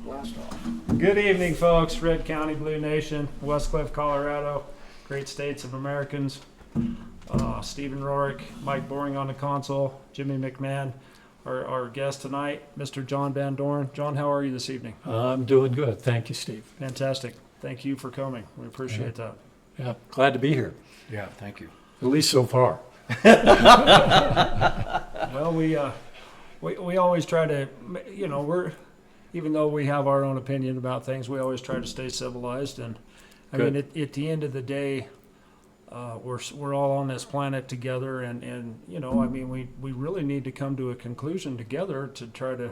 Blast off. Good evening, folks. Red County, Blue Nation, Westcliff, Colorado, great states of Americans. Stephen Rorick, Mike Boring on the console, Jimmy McMahon, our guest tonight, Mr. John Van Doren. John, how are you this evening? I'm doing good. Thank you, Steve. Fantastic. Thank you for coming. We appreciate that. Yeah, glad to be here, Yeah, thank you. at least so far. Well, we always try to, even though we have our own opinion about things, we always try to stay civilized. And I Good. mean, at the end of the day, we're all on this planet together, and I mean, we really need to come to a conclusion together to try to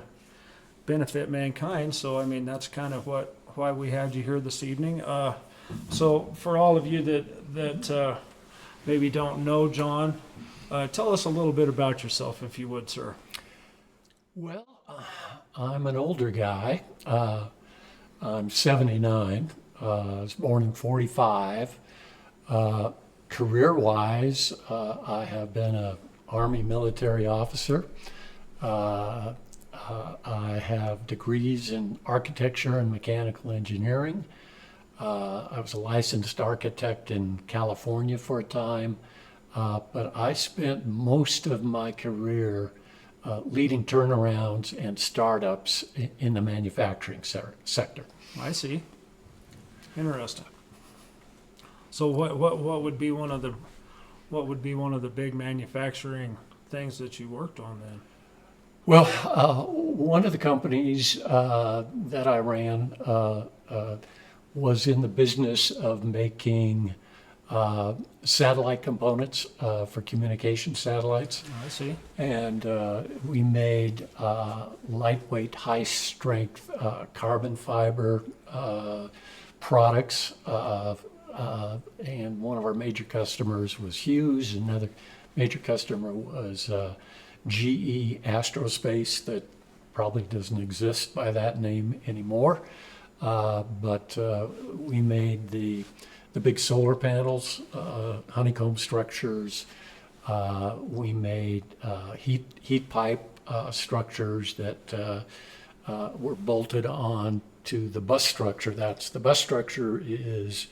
benefit mankind. So I mean, that's kind of why we had you here this evening. So for all of you that maybe don't know John, tell us a little bit about yourself, if you would, sir. Well, I'm an older guy. I'm 79. I was born in 45. Career-wise, I have been an Army military officer. I have degrees in architecture and mechanical engineering. I was a licensed architect in California for a time, but I spent most of my career leading turnarounds and startups in the manufacturing sector. I see. Interesting. So what would be one of the big manufacturing things that you worked on then? Well, one of the companies that I ran was in the business of making satellite components for communication satellites. I see. And we made lightweight, high-strength carbon fiber products. And one of our major customers was Hughes. Another major customer was GE Aerospace, that probably doesn't exist by that name anymore. But we made the big solar panels, honeycomb structures. We made heat pipe structures that were bolted on to the bus structure. The bus structure is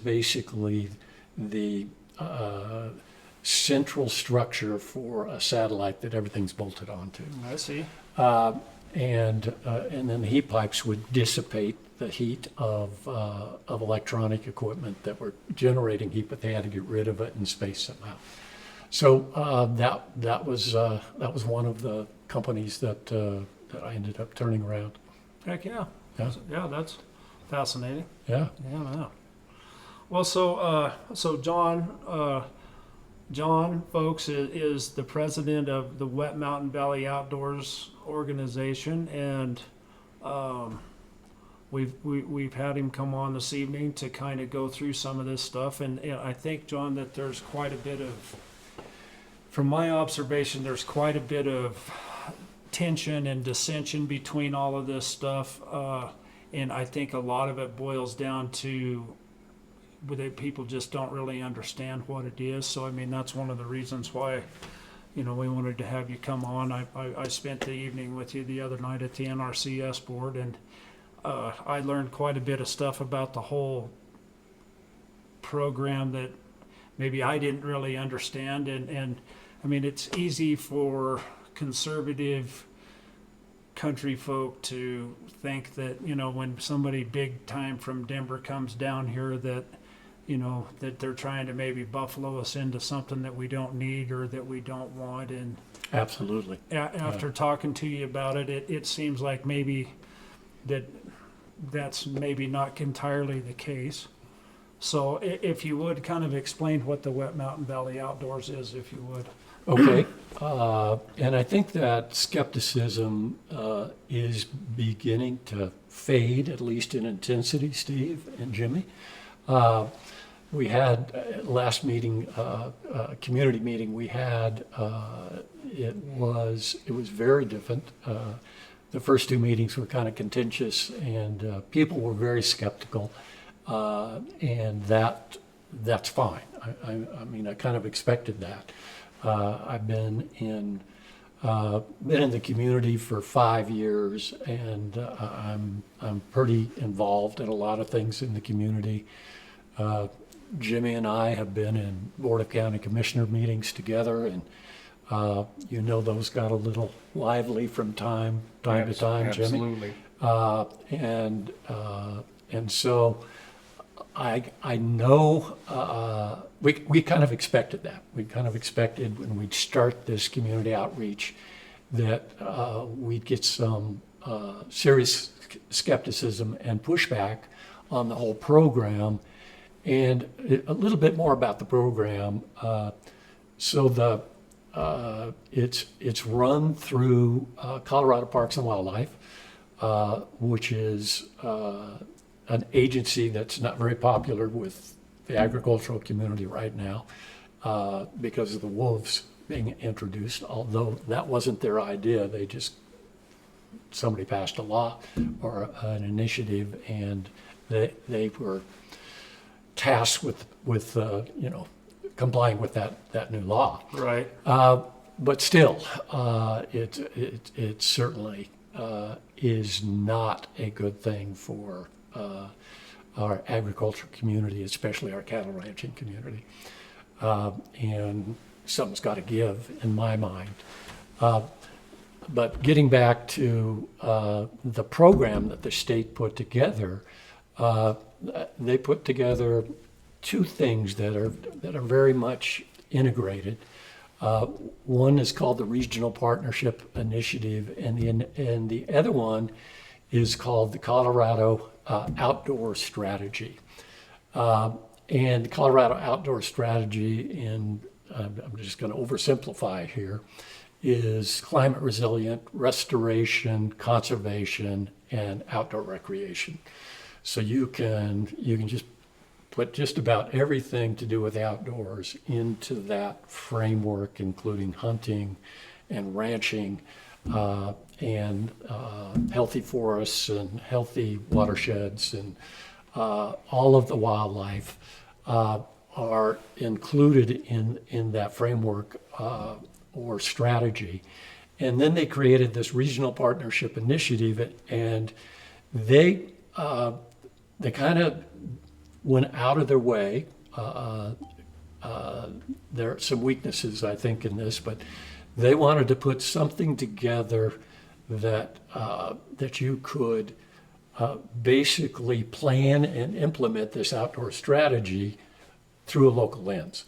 basically the central structure for a satellite that everything's bolted onto. I see. And then the heat pipes would dissipate the heat of electronic equipment that were generating heat, but they had to get rid of it in space somehow. So that was one of the companies that I ended up turning around. Heck yeah. Yeah. Yeah, that's fascinating. Yeah. Yeah, man. Well, so John, folks, is the president of the Wet Mountain Valley Outdoors organization, and we've had him come on this evening to kind of go through some of this stuff, and I think, John, that there's quite a bit of, from my observation, there's quite a bit of tension and dissension between all of this stuff, and I think a lot of it boils down to that people just don't really understand what it is. So I mean, that's one of the reasons why we wanted to have you come on. I spent the evening with you the other night at the NRCS board, and I learned quite a bit of stuff about the whole program that maybe I didn't really understand, and I mean, it's easy for conservative country folk to think that when somebody big time from Denver comes down here that that they're trying to maybe buffalo us into something that we don't need or that we don't want. And Absolutely. After talking to you about it, it seems like maybe that's maybe not entirely the case. So if you would kind of explain what the Wet Mountain Valley Outdoors is, if you would. Okay. And I think that skepticism is beginning to fade, at least in intensity, Steve and Jimmy. We had last meeting, community meeting we had, it was very different. The first two meetings were kind of contentious, and people were very skeptical, and that's fine. I mean, I kind of expected that. I've been in Been in the community for 5 years, and I'm pretty involved in a lot of things in the community. Jimmy and I have been in Board of County Commissioner meetings together, and those got a little lively from time to time, Jimmy. Absolutely. And so I know we kind of expected that. We kind of expected when we'd start this community outreach that we'd get some serious skepticism and pushback on the whole program. And a little bit more about the program. So it's run through Colorado Parks and Wildlife, which is an agency that's not very popular with the agricultural community right now because of the wolves being introduced, although that wasn't their idea. Somebody passed a law or an initiative, and they were tasked with complying with that new law. Right. But still, it certainly is not a good thing for our agricultural community, especially our cattle ranching community. And something's got to give, in my mind. But getting back to the program that the state put together, they put together two things that are very much integrated. One is called the Regional Partnership Initiative, and the other one is called the Colorado Outdoor Strategy. And the Colorado Outdoor Strategy, and I'm just going to oversimplify here, is climate resilient, restoration, conservation, and outdoor recreation. So you can just put just about everything to do with the outdoors into that framework, including hunting and ranching, and healthy forests and healthy watersheds, and all of the wildlife are included in that framework or strategy. And then they created this regional partnership initiative, and they kind of went out of their way. There are some weaknesses, I think, in this, but they wanted to put something together that you could basically plan and implement this outdoor strategy through a local lens.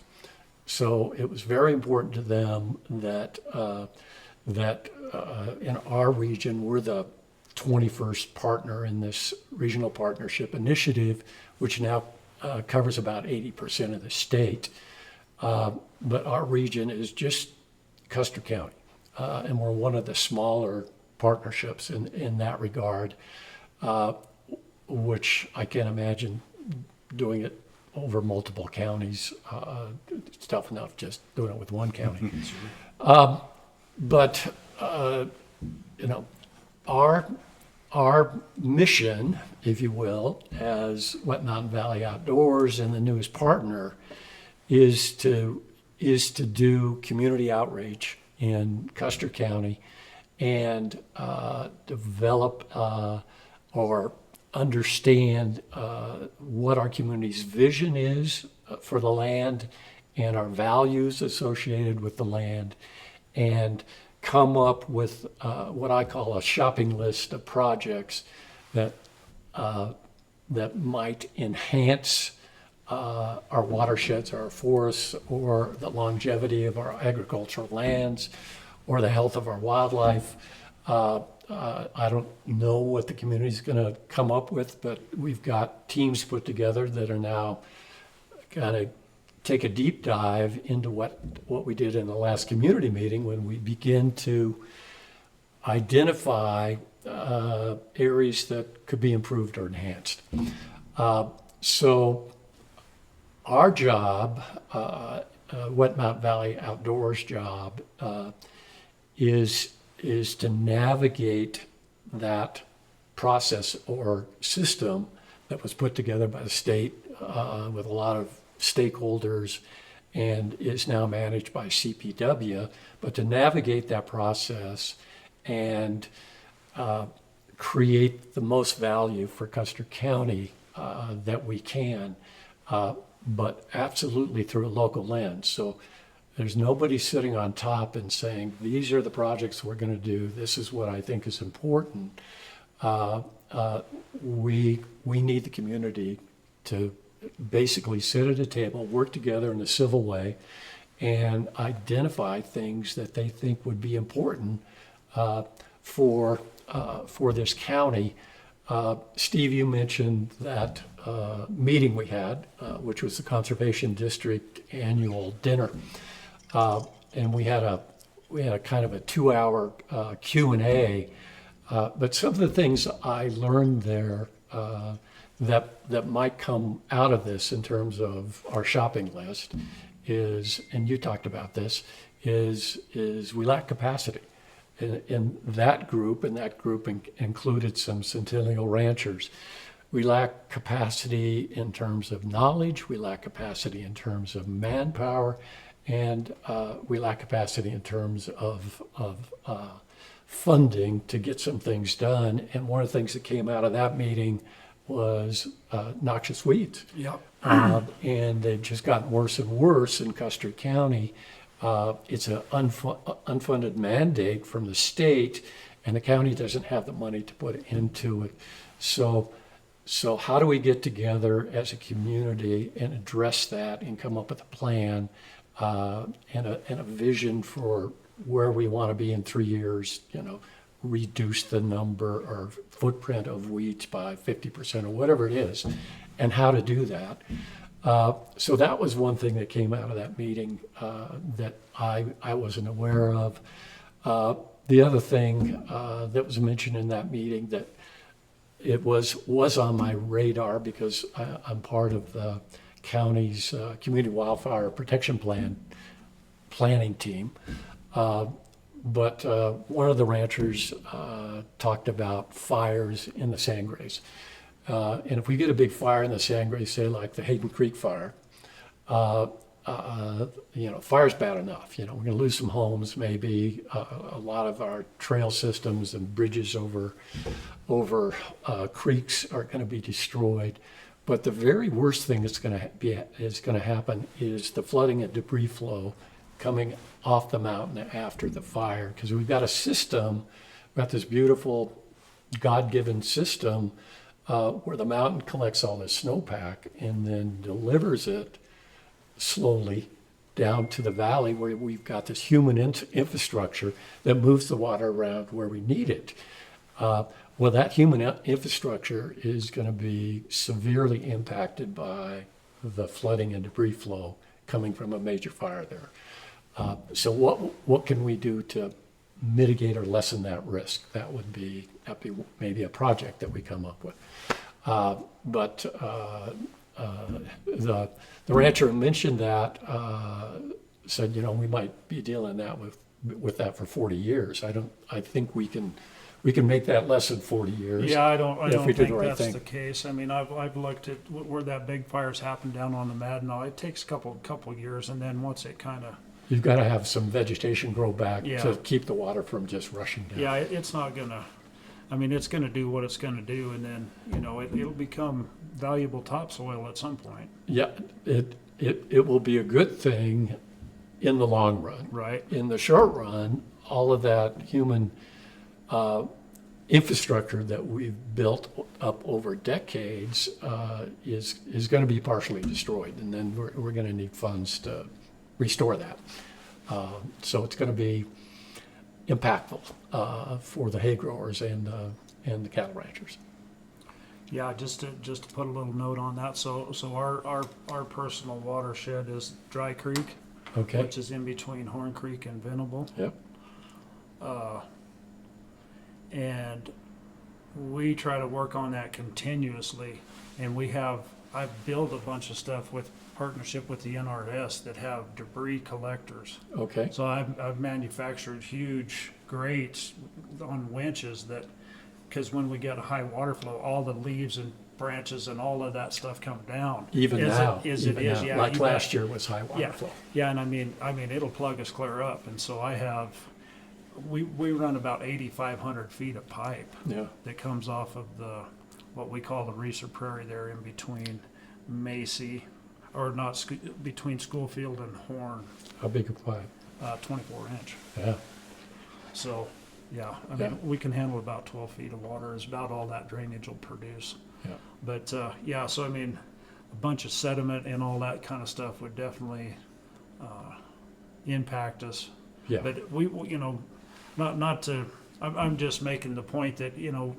So it was very important to them that in our region, we're the 21st partner in this regional partnership initiative, which now covers about 80% of the state. But our region is just Custer County, and we're one of the smaller partnerships in that regard, which I can't imagine doing it over multiple counties. It's tough enough just doing it with one county. But our mission, if you will, as Wet Mountain Valley Outdoors and the newest partner, is to do community outreach in Custer County and develop or understand what our community's vision is for the land and our values associated with the land, and come up with what I call a shopping list of projects that might enhance our watersheds, our forests, or the longevity of our agricultural lands, or the health of our wildlife. I don't know what the community is going to come up with, but we've got teams put together that are now kind of take a deep dive into what we did in the last community meeting, when we begin to identify areas that could be improved or enhanced. So our job, Wet Mountain Valley Outdoors job, is to navigate that process or system that was put together by the state with a lot of stakeholders and is now managed by CPW. But to navigate that process and create the most value for Custer County that we can, but absolutely through a local lens. So there's nobody sitting on top and saying, these are the projects we're going to do. This is what I think is important. We need the community to basically sit at a table, work together in a civil way, and identify things that they think would be important for this county. Steve, you mentioned that meeting we had, which was the Conservation District annual dinner, and we had a kind of a 2-hour Q&A. But some of the things I learned there that might come out of this in terms of our shopping list is, and you talked about this, is we lack capacity. In that group included some Centennial ranchers. We lack capacity in terms of knowledge, we lack capacity in terms of manpower, and we lack capacity in terms of funding to get some things done. And one of the things that came out of that meeting was noxious weeds. Yep. And they've just gotten worse and worse in Custer County. It's an unfunded mandate from the state, and the county doesn't have the money to put into it. So how do we get together as a community and address that and come up with a plan and a vision for where we want to be in 3 years, reduce the number or footprint of weeds by 50% or whatever it is, and how to do that. So that was one thing that came out of that meeting that I wasn't aware of. The other thing that was mentioned in that meeting that it was on my radar because I'm part of the county's community wildfire protection planning team. But one of the ranchers talked about fires in the sandgrays. And if we get a big fire in the sandgrays, say like the Hayden Creek fire, fire's bad enough. We're going to lose some homes, maybe a lot of our trail systems and bridges over creeks are going to be destroyed. But the very worst thing that's going to happen is the flooding and debris flow coming off the mountain after the fire, because we've got a system, we've got this beautiful God-given system where the mountain collects all this snowpack and then delivers it slowly down to the valley where we've got this human infrastructure that moves the water around where we need it. Well, that human infrastructure is going to be severely impacted by the flooding and debris flow coming from a major fire there. So what can we do to mitigate or lessen that risk? That'd be maybe a project that we come up with. But the rancher who mentioned that said, we might be dealing with that for 40 years. I think we can make that less than 40 years. Yeah, I don't think right that's thing. the case. I mean, I've looked at where that big fire's happened down on the Mackinac. It takes a couple years, and then once it kind of. You've got to have some vegetation grow back Yeah. to keep the water from just rushing down. Yeah, it's not gonna. I mean, it's gonna do what it's gonna do, and then it'll become valuable topsoil at some point. Yeah, it will be a good thing in the long run. Right. In the short run, all of that human infrastructure that we've built up over decades is going to be partially destroyed, and then we're going to need funds to restore that. So it's going to be impactful for the hay growers and the cattle ranchers. Yeah, just to put a little note on that. So our personal watershed is Dry Creek, Okay. which is in between Horn Creek and Venable. Yep. And we try to work on that continuously. And I've built a bunch of stuff with partnership with the NRS that have debris collectors. Okay. So I've manufactured huge grates on winches because when we get a high water flow, all the leaves and branches and all of that stuff come down. Even As now, it is, even now. yeah. Like you last bet. year was high water Yeah. flow. Yeah, and I mean, it'll plug us clear up, and so we run about 8,500 feet of pipe Yeah, that comes off of what we call the Reeser Prairie there in between Macy, or not, between Schoolfield and Horn, how big a pipe? 24 inch. Yeah, So, yeah, I Yeah. mean, we can handle about 12 feet of water is about all that drainage will produce. yeah, But, yeah, so I mean, a bunch of sediment and all that kind of stuff would definitely, impact us. yeah, But you know, not to, I'm just making the point that, you know,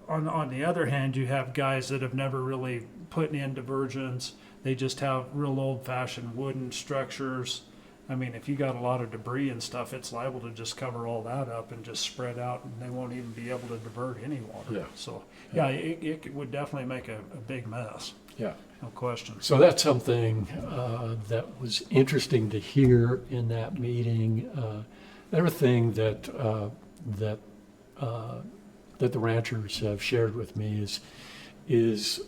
on the other hand, you have guys that have never really put in diversions. They just have real old-fashioned wooden structures. I mean, if you got a lot of debris and stuff, it's liable to just cover all that up and just spread out, and they won't even be able to divert any water. Yeah. So, Yeah. yeah, it would definitely make a big mess, yeah. no question. So that's something that was interesting to hear in that meeting. Another thing that the ranchers have shared with me is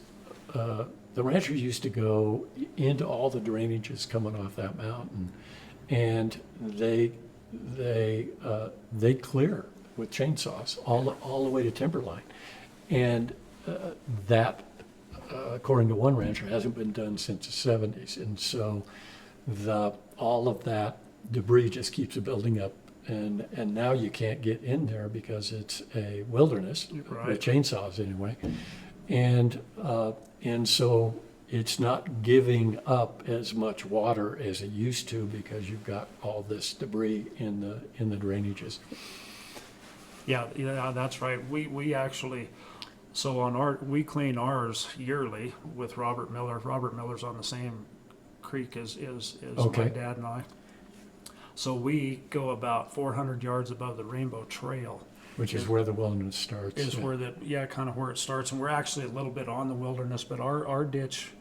the ranchers used to go into all the drainages coming off that mountain, and they clear with chainsaws all the way to timberline, and that. According to one rancher, hasn't been done since the 70s, and so all of that debris just keeps building up, and now you can't get in there because it's a wilderness Right. with chainsaws anyway, and so it's not giving up as much water as it used to because you've got all this debris in the drainages. Yeah, that's right. We actually, so we clean ours yearly with Robert Miller. Robert Miller's on the same creek as Okay. my dad and I. So we go about 400 yards above the Rainbow Trail. Which is where the wilderness starts. Is yeah. where kind of where it starts, and we're actually a little bit on the wilderness, but our ditch,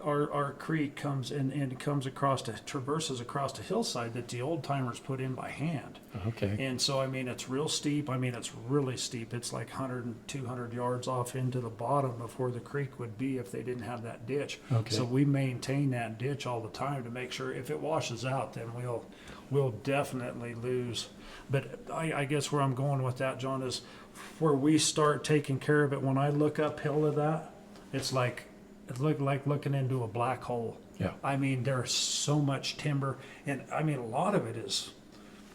our creek comes and comes traverses across a hillside that the old timers put in by hand. Okay. And so, I mean, it's real steep. I mean, it's really steep. It's like 100 and 200 yards off into the bottom of where the creek would be if they didn't have that ditch. Okay. So we maintain that ditch all the time to make sure if it washes out, then we'll definitely lose. But I guess where I'm going with that, John, is where we start taking care of it. When I look uphill of that, it's like looking into a black hole. Yeah. I mean, there's so much timber, and I mean, a lot of it is.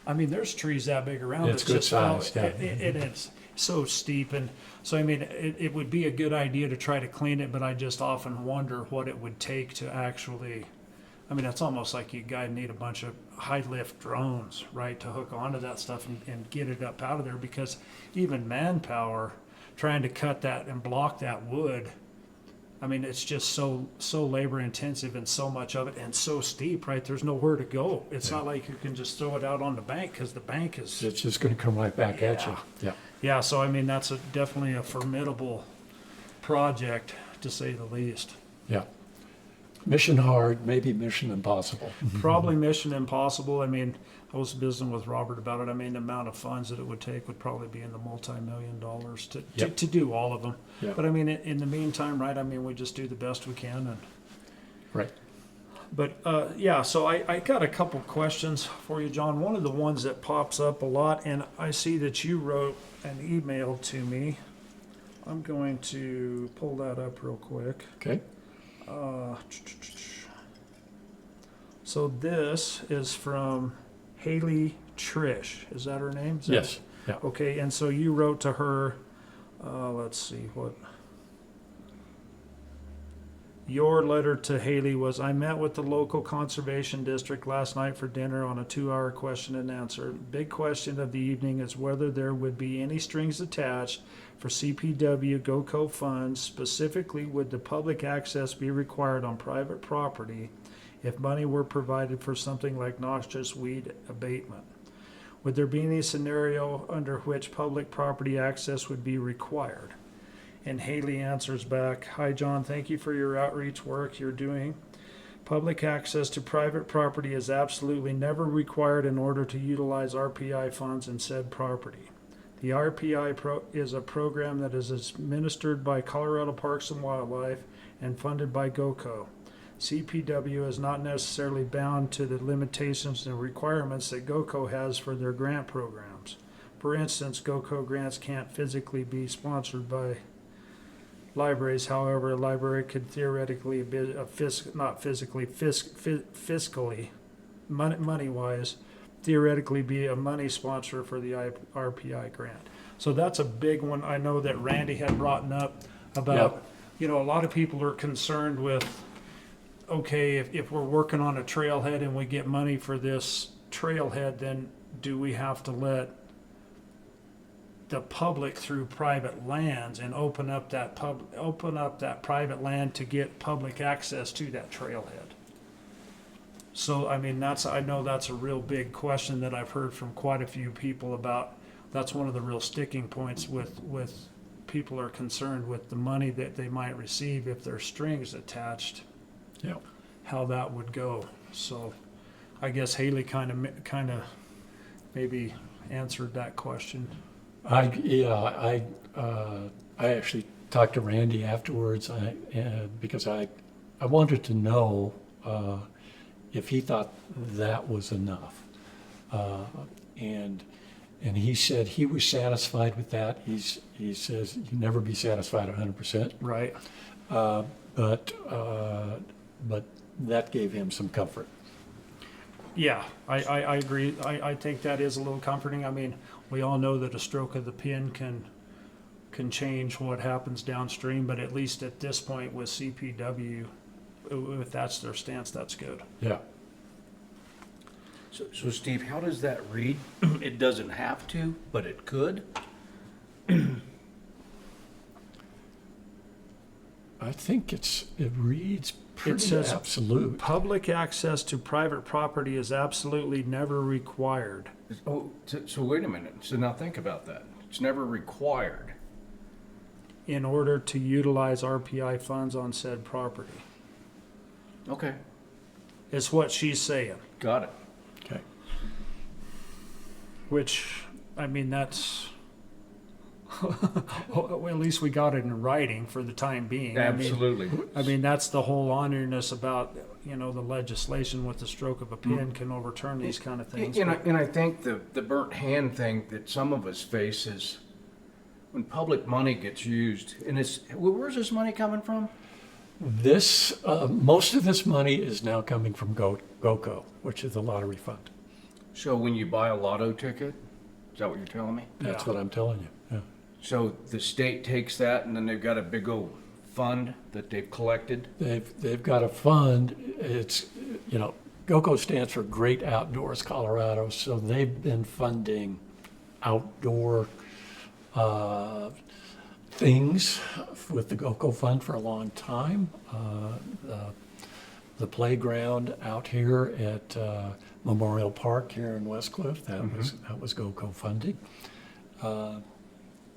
I mean, there's trees that big around. It's good just size, yeah. It is so steep, and so I mean, it would be a good idea to try to clean it, but I just often wonder what it would take to actually. I mean, it's almost like you guys need a bunch of high lift drones, right, to hook onto that stuff and get it up out of there, because even manpower trying to cut that and block that wood. I mean, it's just so labor intensive and so much of it and so steep, right? There's nowhere to go. It's not like you can just throw it out on the bank, because the bank is. It's just going to come right back at you. Yeah. Yeah, so I mean, that's definitely a formidable project, to say the least. Yeah. Mission hard, maybe mission impossible. Probably mission impossible. I mean, I was visiting with Robert about it. I mean, the amount of funds that it would take would probably be in the multi-million dollars to do all of them. Yeah. But I mean, in the meantime, right, I mean, we just do the best we can. And Right. But yeah, so I got a couple questions for you, John. One of the ones that pops up a lot, and I see that you wrote an email to me. I'm going to pull that up real quick. Okay. So this is from Haley Trish. Is that her name? Is that- Yes. Yeah. Okay, and so you wrote to her, let's see what. Your letter to Haley was, I met with the local conservation district last night for dinner on a 2-hour question and answer. Big question of the evening is whether there would be any strings attached for CPW GOCO funds. Specifically, would the public access be required on private property if money were provided for something like noxious weed abatement? Would there be any scenario under which public property access would be required? And Haley answers back, hi John, thank you for your outreach work you're doing. Public access to private property is absolutely never required in order to utilize RPI funds in said property. The RPI is a program that is administered by Colorado Parks and Wildlife and funded by GOCO. CPW is not necessarily bound to the limitations and requirements that GOCO has for their grant programs. For instance, GOCO grants can't physically be sponsored by libraries. However, a library could theoretically be fiscally, money-wise, theoretically be a money sponsor for the RPI grant. So that's a big one. I know that Randy had brought up about, a lot of people are concerned with, okay, if we're working on a trailhead and we get money for this trailhead, then do we have to let the public through private lands and open up that private land to get public access to that trailhead? So, I mean, I know that's a real big question that I've heard from quite a few people about. That's one of the real sticking points with people are concerned with the money that they might receive if there's strings attached. Yeah. How that would go. So, I guess Haley kind of maybe answered that question. I actually talked to Randy afterwards because I wanted to know if he thought that was enough, and he said he was satisfied with that. He says you never be satisfied 100%, Right. but that gave him some comfort. Yeah, I agree. I think that is a little comforting. I mean, we all know that a stroke of the pen can change what happens downstream, but at least at this point with CPW, if that's their stance, that's good. Yeah. So Steve, how does that read? It doesn't have to, but it could? I think it reads pretty It says absolute. public access to private property is absolutely never required. Oh, so wait a minute. So now think about that. It's never required. In order to utilize RPI funds on said property. Okay, Is what she's saying. got it. Okay. Which, I mean, that's, well, at least we got it in writing for the time being. Absolutely. I mean, that's the whole honoriness about, the legislation with the stroke of a pen can overturn these kind of things. And I think the burnt hand thing that some of us face is when public money gets used, and where's this money coming from? This most of this money is now coming from GOCO, which is the lottery fund. So when you buy a lotto ticket, is that what you're telling me? That's Yeah. what I'm telling you. Yeah. So the state takes that and then they've got a big old fund that they've collected? They've got a fund. It's GOCO stands for Great Outdoors Colorado, so they've been funding outdoor things with the GOCO fund for a long time. The playground out here at Memorial Park here in Westcliff, that was GOCO funding.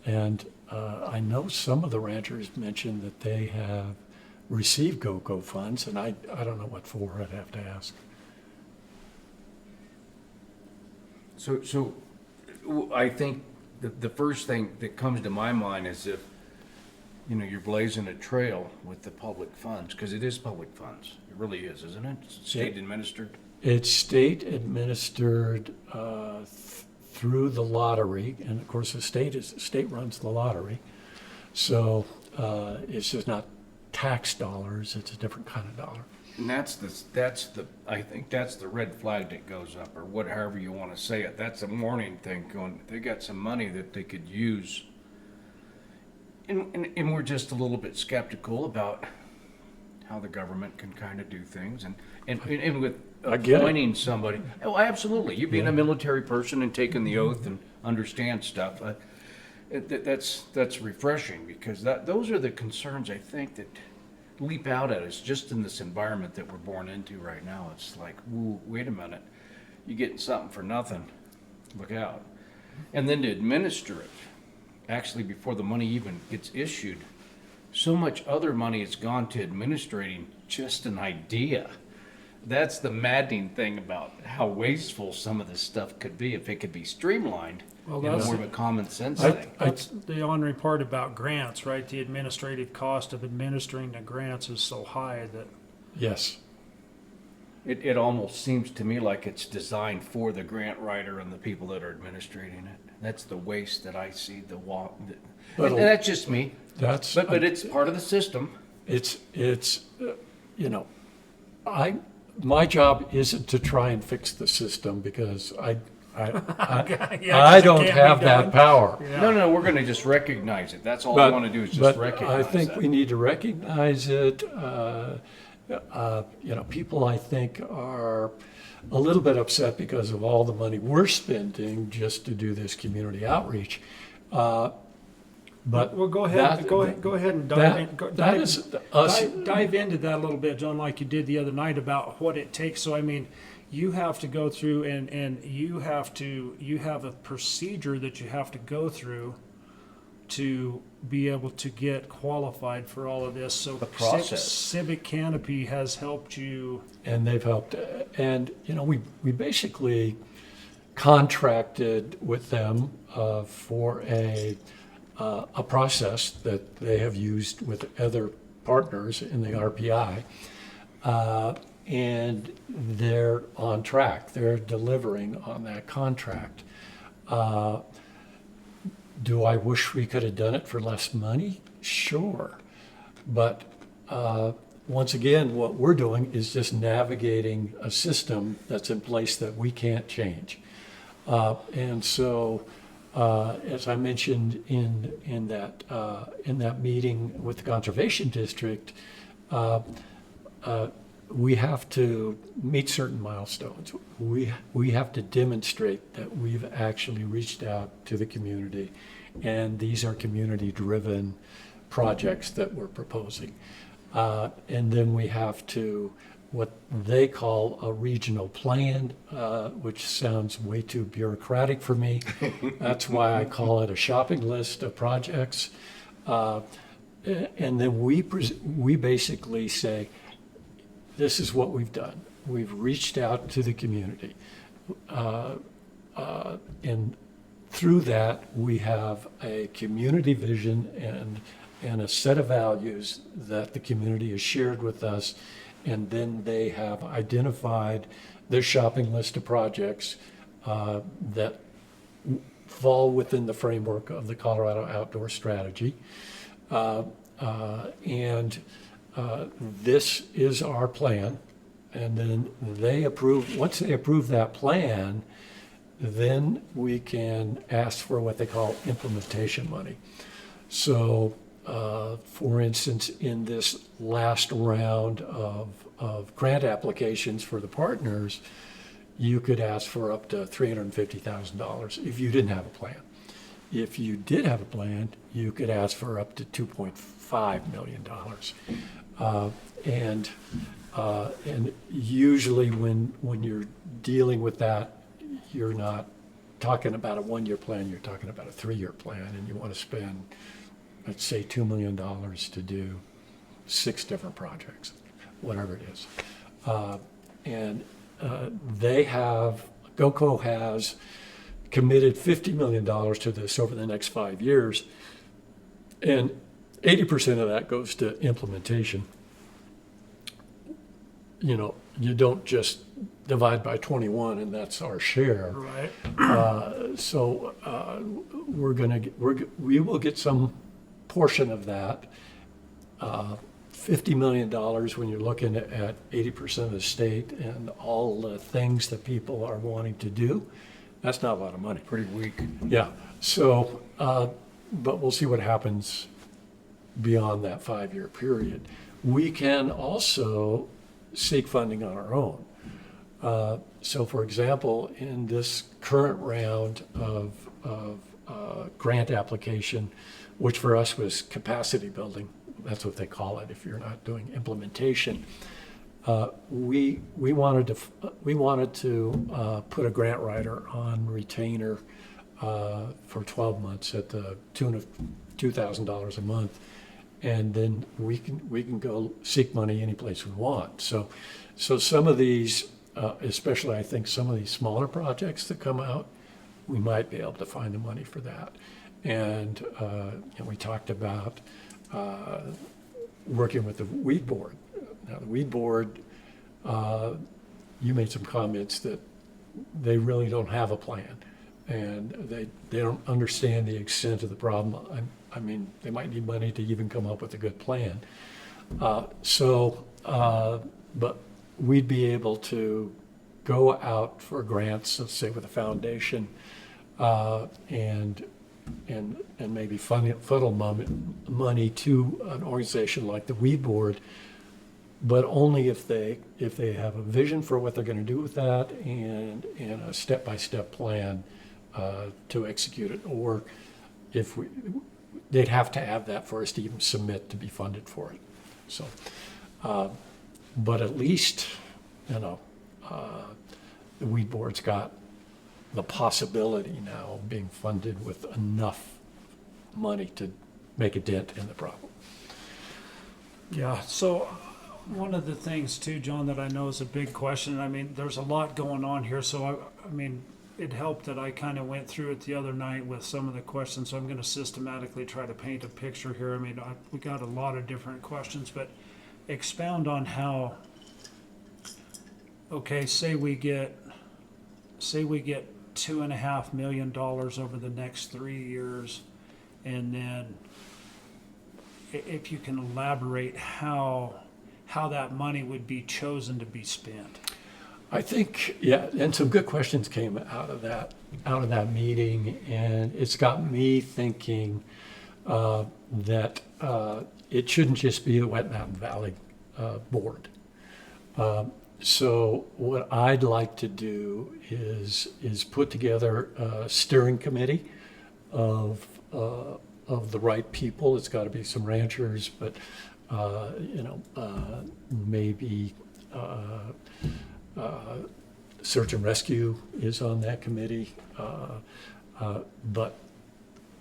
And I know some of the ranchers mentioned that they have received GOCO funds, and I don't know what for. I'd have to ask. So I think the first thing that comes to my mind is if, you're blazing a trail with the public funds, because it is public funds. It really is, isn't it? State administered? It's state administered through the lottery, and of course the state runs the lottery. So it's just not tax dollars, it's a different kind of dollar. And I think that's the red flag that goes up, or however you want to say it. That's a warning thing going, they got some money that they could use. And we're just a little bit skeptical about how the government can kind of do things. And with I get it. appointing somebody, oh, absolutely. You being a military person and taking the oath and understand stuff, that's refreshing, because those are the concerns I think that leap out at us just in this environment that we're born into right now. It's like, ooh, wait a minute, you're getting something for nothing. Look out. And then to administer it, actually before the money even gets issued, so much other money has gone to administrating just an idea. That's the maddening thing about how wasteful some of this stuff could be if it could be streamlined. Well, You know, that's, more of a common sense I- thing. that's the honoring part about grants, right? The administrative cost of administering the grants is so high that, Yes. It almost seems to me like it's designed for the grant writer and the people that are administrating it. That's the waste that I see, But- and that's just me, That's, but it's part of the system. it's, you know, my job isn't to try and fix the system because I Yeah, don't can't be have done. that power. No, no, we're gonna just recognize it. That's all I wanna do is just But recognize I think that. we need to recognize it. You know, people I think are a little bit upset because of all the money we're spending just to do this community outreach. But well, go ahead, that- go ahead and dive in. that is us. Dive into that a little bit, John, like you did the other night about what it takes. So, I mean, you have to go through and you have a procedure that you have to go through to be able to get qualified for all of this. So The process. Civic Canopy has helped you. And they've helped. And, you know, we basically contracted with them for a process that they have used with other partners in the RPI. And they're on track. They're delivering on that contract. Do I wish we could have done it for less money? Sure. But once again, what we're doing is just navigating a system that's in place that we can't change. And so, as I mentioned in that meeting with the Conservation District, we have to meet certain milestones. We have to demonstrate that we've actually reached out to the community, and these are community-driven projects that we're proposing. And then we have to, what they call a regional plan, which sounds way too bureaucratic for me. That's why I call it a shopping list of projects. And then we basically say, this is what we've done. We've reached out to the community. And through that, we have a community vision and a set of values that the community has shared with us. And then they have identified their shopping list of projects that fall within the framework of the Colorado Outdoor Strategy. This is our plan. And then once they approve that plan, then we can ask for what they call implementation money. So, for instance, in this last round of grant applications for the partners, you could ask for up to $350,000 if you didn't have a plan. If you did have a plan, you could ask for up to $2.5 million. And usually when you're dealing with that, you're not talking about a one-year plan, you're talking about a 3-year plan, and you want to spend, let's say, $2 million to do 6 different projects, whatever it is. GOCO has committed $50 million to this over the next 5 years, and 80% of that goes to implementation. You know, you don't just divide by 21 and that's our share. Right. So we will get some portion of that. $50 million when you're looking at 80% of the state and all the things that people are wanting to do. That's not a lot of money. Pretty weak. Yeah. So, but we'll see what happens beyond that 5-year period. We can also seek funding on our own. So, for example, in this current round of grant application, which for us was capacity building, that's what they call it if you're not doing implementation. We wanted to put a grant writer on retainer for 12 months at the tune of $2,000 a month, and then we can go seek money any place we want. So some of these, especially I think some of these smaller projects that come out, we might be able to find the money for that. And we talked about working with the weed board. Now the weed board, you made some comments that they really don't have a plan, and they don't understand the extent of the problem. I mean, they might need money to even come up with a good plan. But we'd be able to go out for grants, let's say with a foundation, and maybe funnel money to an organization like the Weed Board, but only if they have a vision for what they're going to do with that and a step-by-step plan to execute it. Or if they'd have to have that for us to even submit to be funded for it. So, but at least, the Weed Board's got the possibility now of being funded with enough money to make a dent in the problem. Yeah, so one of the things too, John, that I know is a big question, I mean, there's a lot going on here, so I mean, it helped that I kind of went through it the other night with some of the questions, so I'm going to systematically try to paint a picture here. I mean, we got a lot of different questions, but expound on how, okay, say we get $2.5 million over the next 3 years, and then if you can elaborate how that money would be chosen to be spent. I think, yeah, and some good questions came out of that meeting, and it's got me thinking that it shouldn't just be the Wet Mountain Valley Board. So what I'd like to do is put together a steering committee of the right people. It's got to be some ranchers, but maybe search and rescue is on that committee. But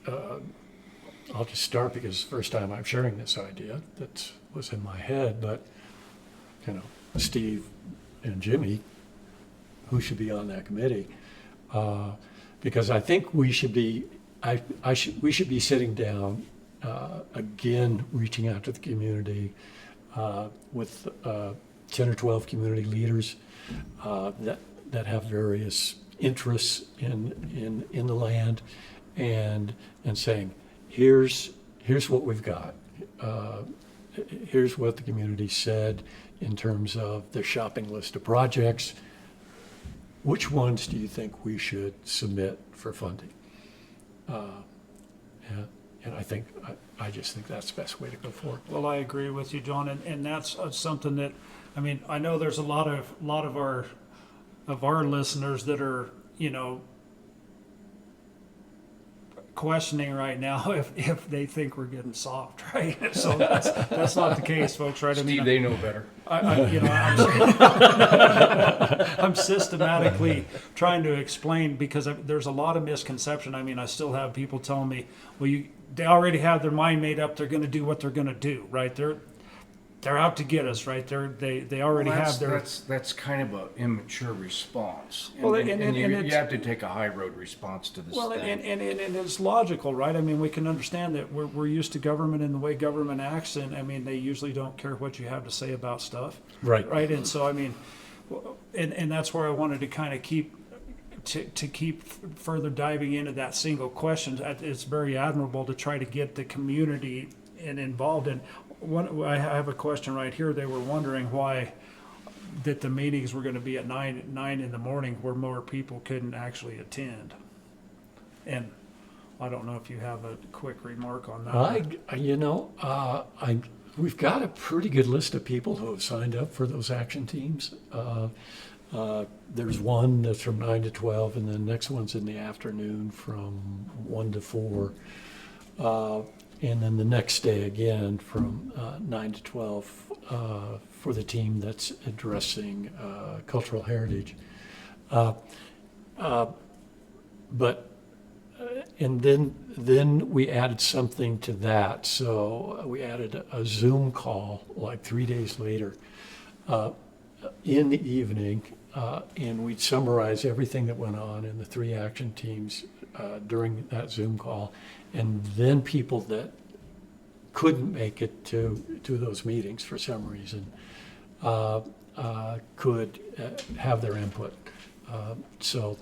I'll just start because it's the first time I'm sharing this idea that was in my head. But Steve and Jimmy, who should be on that committee? Because I think we should be we should be sitting down again, reaching out to the community with 10 or 12 community leaders that have various interests in the land, and saying, here's what we've got. Here's what the community said in terms of their shopping list of projects. Which ones do you think we should submit for funding? And I just think that's the best way to go forward. Well, I agree with you, John, and that's something that, I mean, I know there's a lot of our listeners that are, questioning right now if they think we're getting soft, right? So that's not the case, folks, right? Steve, they know better. I'm systematically trying to explain because there's a lot of misconception. I mean, I still have people telling me, well, they already have their mind made up. They're going to do what they're going to do, right? They're out to get us, right? They already have their. That's kind of an immature response. Well, and you have to take a high road response to this. Well, thing. and it's logical, right? I mean, we can understand that we're used to government and the way government acts, and I mean, they usually don't care what you have to say about stuff, Right? And so, I mean, and that's where I wanted to kind of keep further diving into that single question. It's very admirable to try to get the community involved in. I have a question right here. They were wondering why that the meetings were going to be at 9 in the morning where more people couldn't actually attend. And I don't know if you have a quick remark on that. We've got a pretty good list of people who have signed up for those action teams. There's one that's from 9 to 12, and the next one's in the afternoon from 1 to 4. And then the next day again from 9 to 12 for the team that's addressing cultural heritage. and then we added something to that. So we added a Zoom call like 3 days later in the evening, and we'd summarize everything that went on in the 3 action teams during that Zoom call. And then people that couldn't make it to those meetings for some reason could have their input. So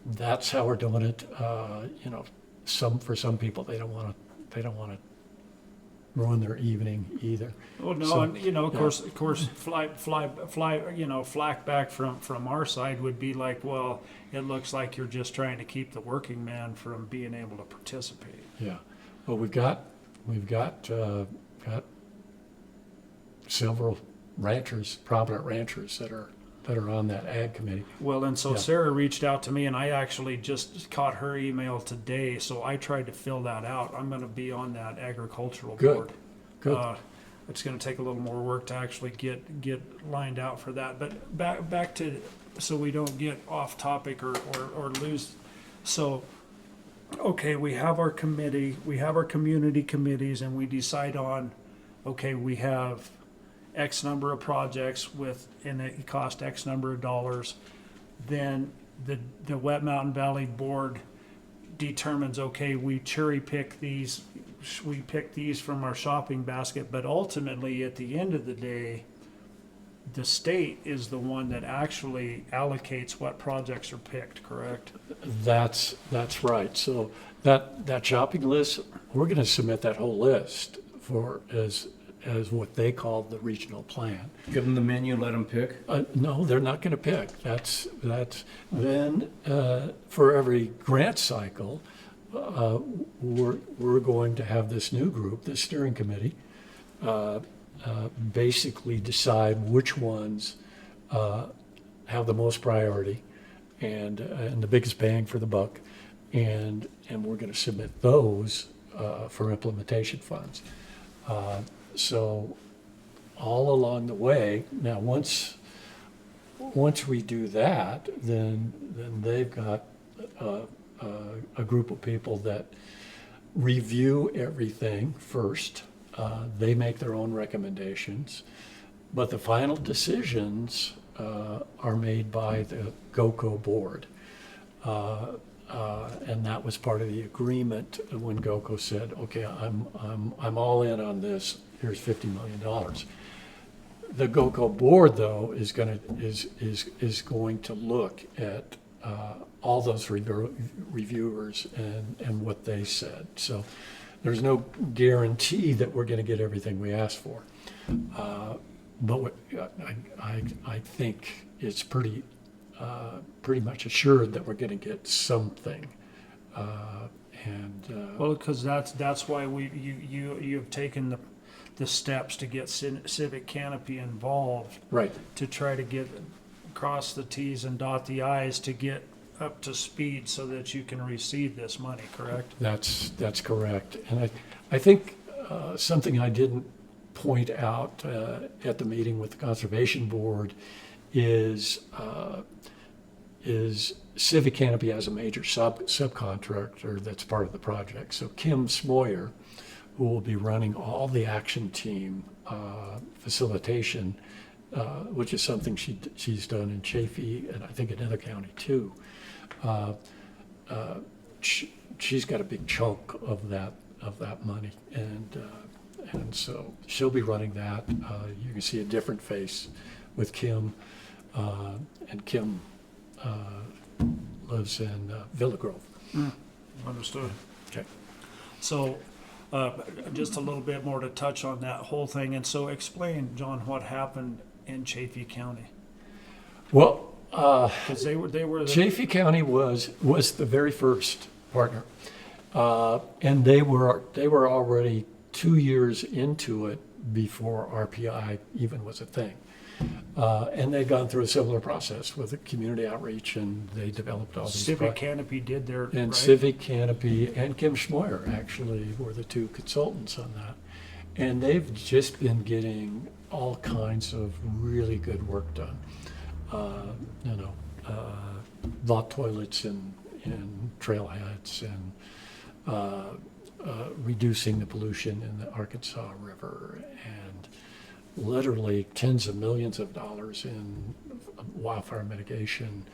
that's how we're doing it. You know, for some people, they don't want to ruin their evening either. Well, no, So, and you know, of yeah. course, fly, you know, flack back from our side would be like, well, it looks like you're just trying to keep the working man from being able to participate. Yeah. Well, we've got several ranchers, prominent ranchers that are on that ag committee. Well, and so Yeah. Sarah reached out to me, and I actually just caught her email today, so I tried to fill that out. I'm going to be on that agricultural Good. board. Good. It's going to take a little more work to actually get lined out for that. But back to, so we don't get off topic or lose. So, okay, we have our committee, we have our community committees, and we decide on, okay, we have X number of projects and it cost X number of dollars. Then the Wet Mountain Valley Board determines, okay, we cherry pick these, we pick these from our shopping basket, but ultimately at the end of the day, the state is the one that actually allocates what projects are picked, correct? That's right. So that shopping list, we're going to submit that whole list for as what they call the regional plan. Give them the menu, let them pick. No, they're not going to pick. That's then for every grant cycle, we're going to have this new group, this steering committee, basically decide which ones have the most priority and the biggest bang for the buck, and we're going to submit those for implementation funds. So all along the way, now once we do that, then they've got a group of people that review everything first. They make their own recommendations, but the final decisions are made by the GOCO board. And that was part of the agreement when GOCO said, okay, I'm all in on this, here's $50 million. The GOCO board, though, is going to look at all those reviewers and what they said. So there's no guarantee that we're going to get everything we asked for. But I think it's pretty much assured that we're going to get something. Well, because that's why you have taken the steps to get Civic Canopy involved, Right. to try to get cross the T's and dot the I's to get up to speed so that you can receive this money, correct? That's correct. And I think something I didn't point out at the meeting with the Conservation Board is Civic Canopy has a major subcontractor that's part of the project. So Kim Smoyer, who will be running all the action team facilitation, which is something she's done in Chaffee and I think another county too. She's got a big chunk of that money, and so she'll be running that. You can see a different face with Kim, and Kim lives in Villa Grove. Understood. Okay. So, just a little bit more to touch on that whole thing. And so explain, John, what happened in Chaffee County. Well, Because they were the, Chaffee County was the very first partner, and they were already 2 years into it before RPI even was a thing, and they'd gone through a similar process with the community outreach, and they developed all these. Civic Canopy did their, And right? Civic Canopy and Kim Schmoyer actually were the two consultants on that, and they've just been getting all kinds of really good work done. Lot toilets in trailheads and reducing the pollution in the Arkansas River, and literally tens of millions of dollars in wildfire mitigation.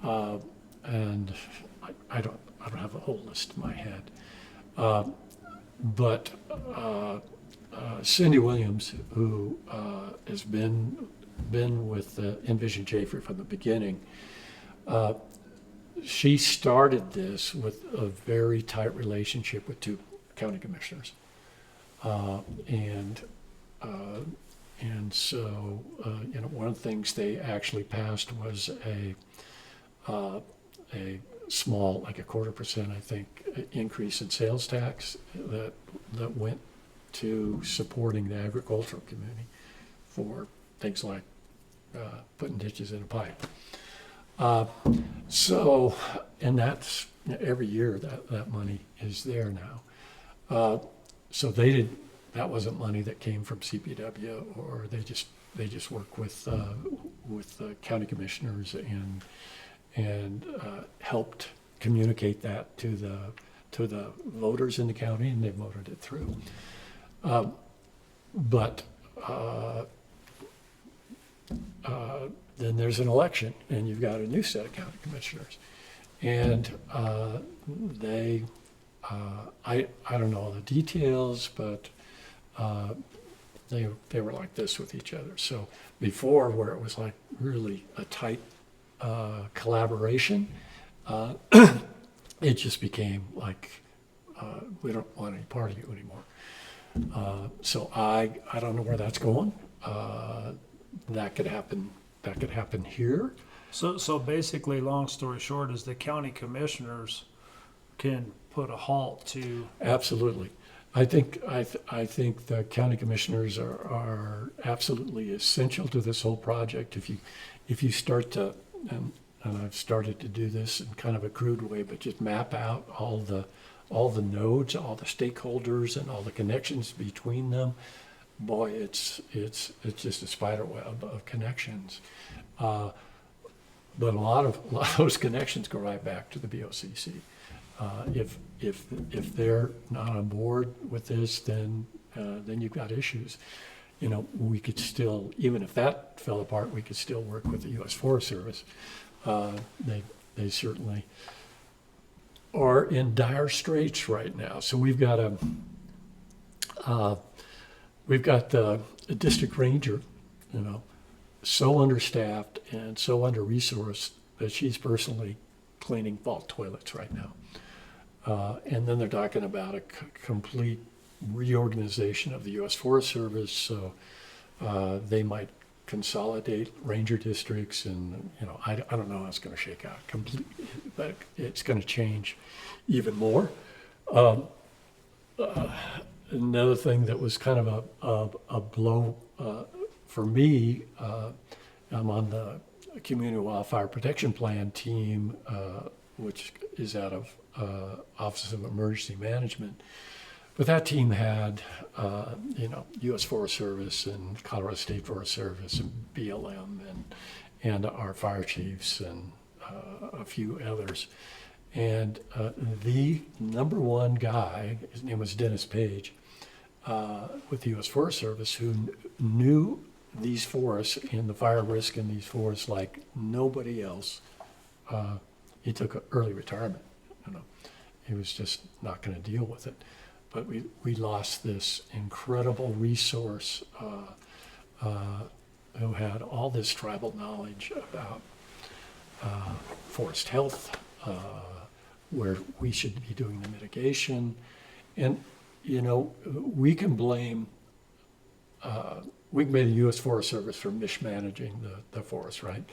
And I don't have a whole list in my head. But Cindy Williams, who has been with Envision Chaffee from the beginning, she started this with a very tight relationship with two county commissioners, and so one of the things they actually passed was a small, like 0.25%, I think, increase in sales tax that went to supporting the agricultural community for things like putting ditches in a pipe. So, and that's every year that money is there now. So that wasn't money that came from CPW, or they just work with the county commissioners and helped communicate that to the voters in the county, and they voted it through. But then there's an election, and you've got a new set of county commissioners, and they I don't know the details, but they were like this with each other. So before, where it was like really a tight collaboration, it just became like we don't want any part of you anymore. So I don't know where that's going. That could happen. That could happen here. So basically, long story short, is the county commissioners can put a halt to. Absolutely. I think the county commissioners are absolutely essential to this whole project. If you start to, and I've started to do this in kind of a crude way, but just map out all the nodes, all the stakeholders, and all the connections between them. Boy, it's just a spider web of connections. But a lot of those connections go right back to the BOCC. If they're not on board with this, then you've got issues. We could still, even if that fell apart, we could still work with the U.S. Forest Service. They certainly are in dire straits right now. So we've got the district ranger, so understaffed and so under-resourced that she's personally cleaning vault toilets right now. And then they're talking about a complete reorganization of the U.S. Forest Service, so they might consolidate ranger districts, and I don't know how it's going to shake out completely, but it's going to change even more. Another thing that was kind of a blow for me, I'm on the Community Wildfire Protection Plan team, which is out of Office of Emergency Management. But that team had, U.S. Forest Service and Colorado State Forest Service and BLM and our fire chiefs and a few others. And the number one guy, his name was Dennis Page, with the U.S. Forest Service, who knew these forests and the fire risk in these forests like nobody else. He took an early retirement. He was just not going to deal with it. But we lost this incredible resource who had all this tribal knowledge about forest health, where we should be doing the mitigation. And, we can blame, we can blame the U.S. Forest Service for mismanaging the forest, right?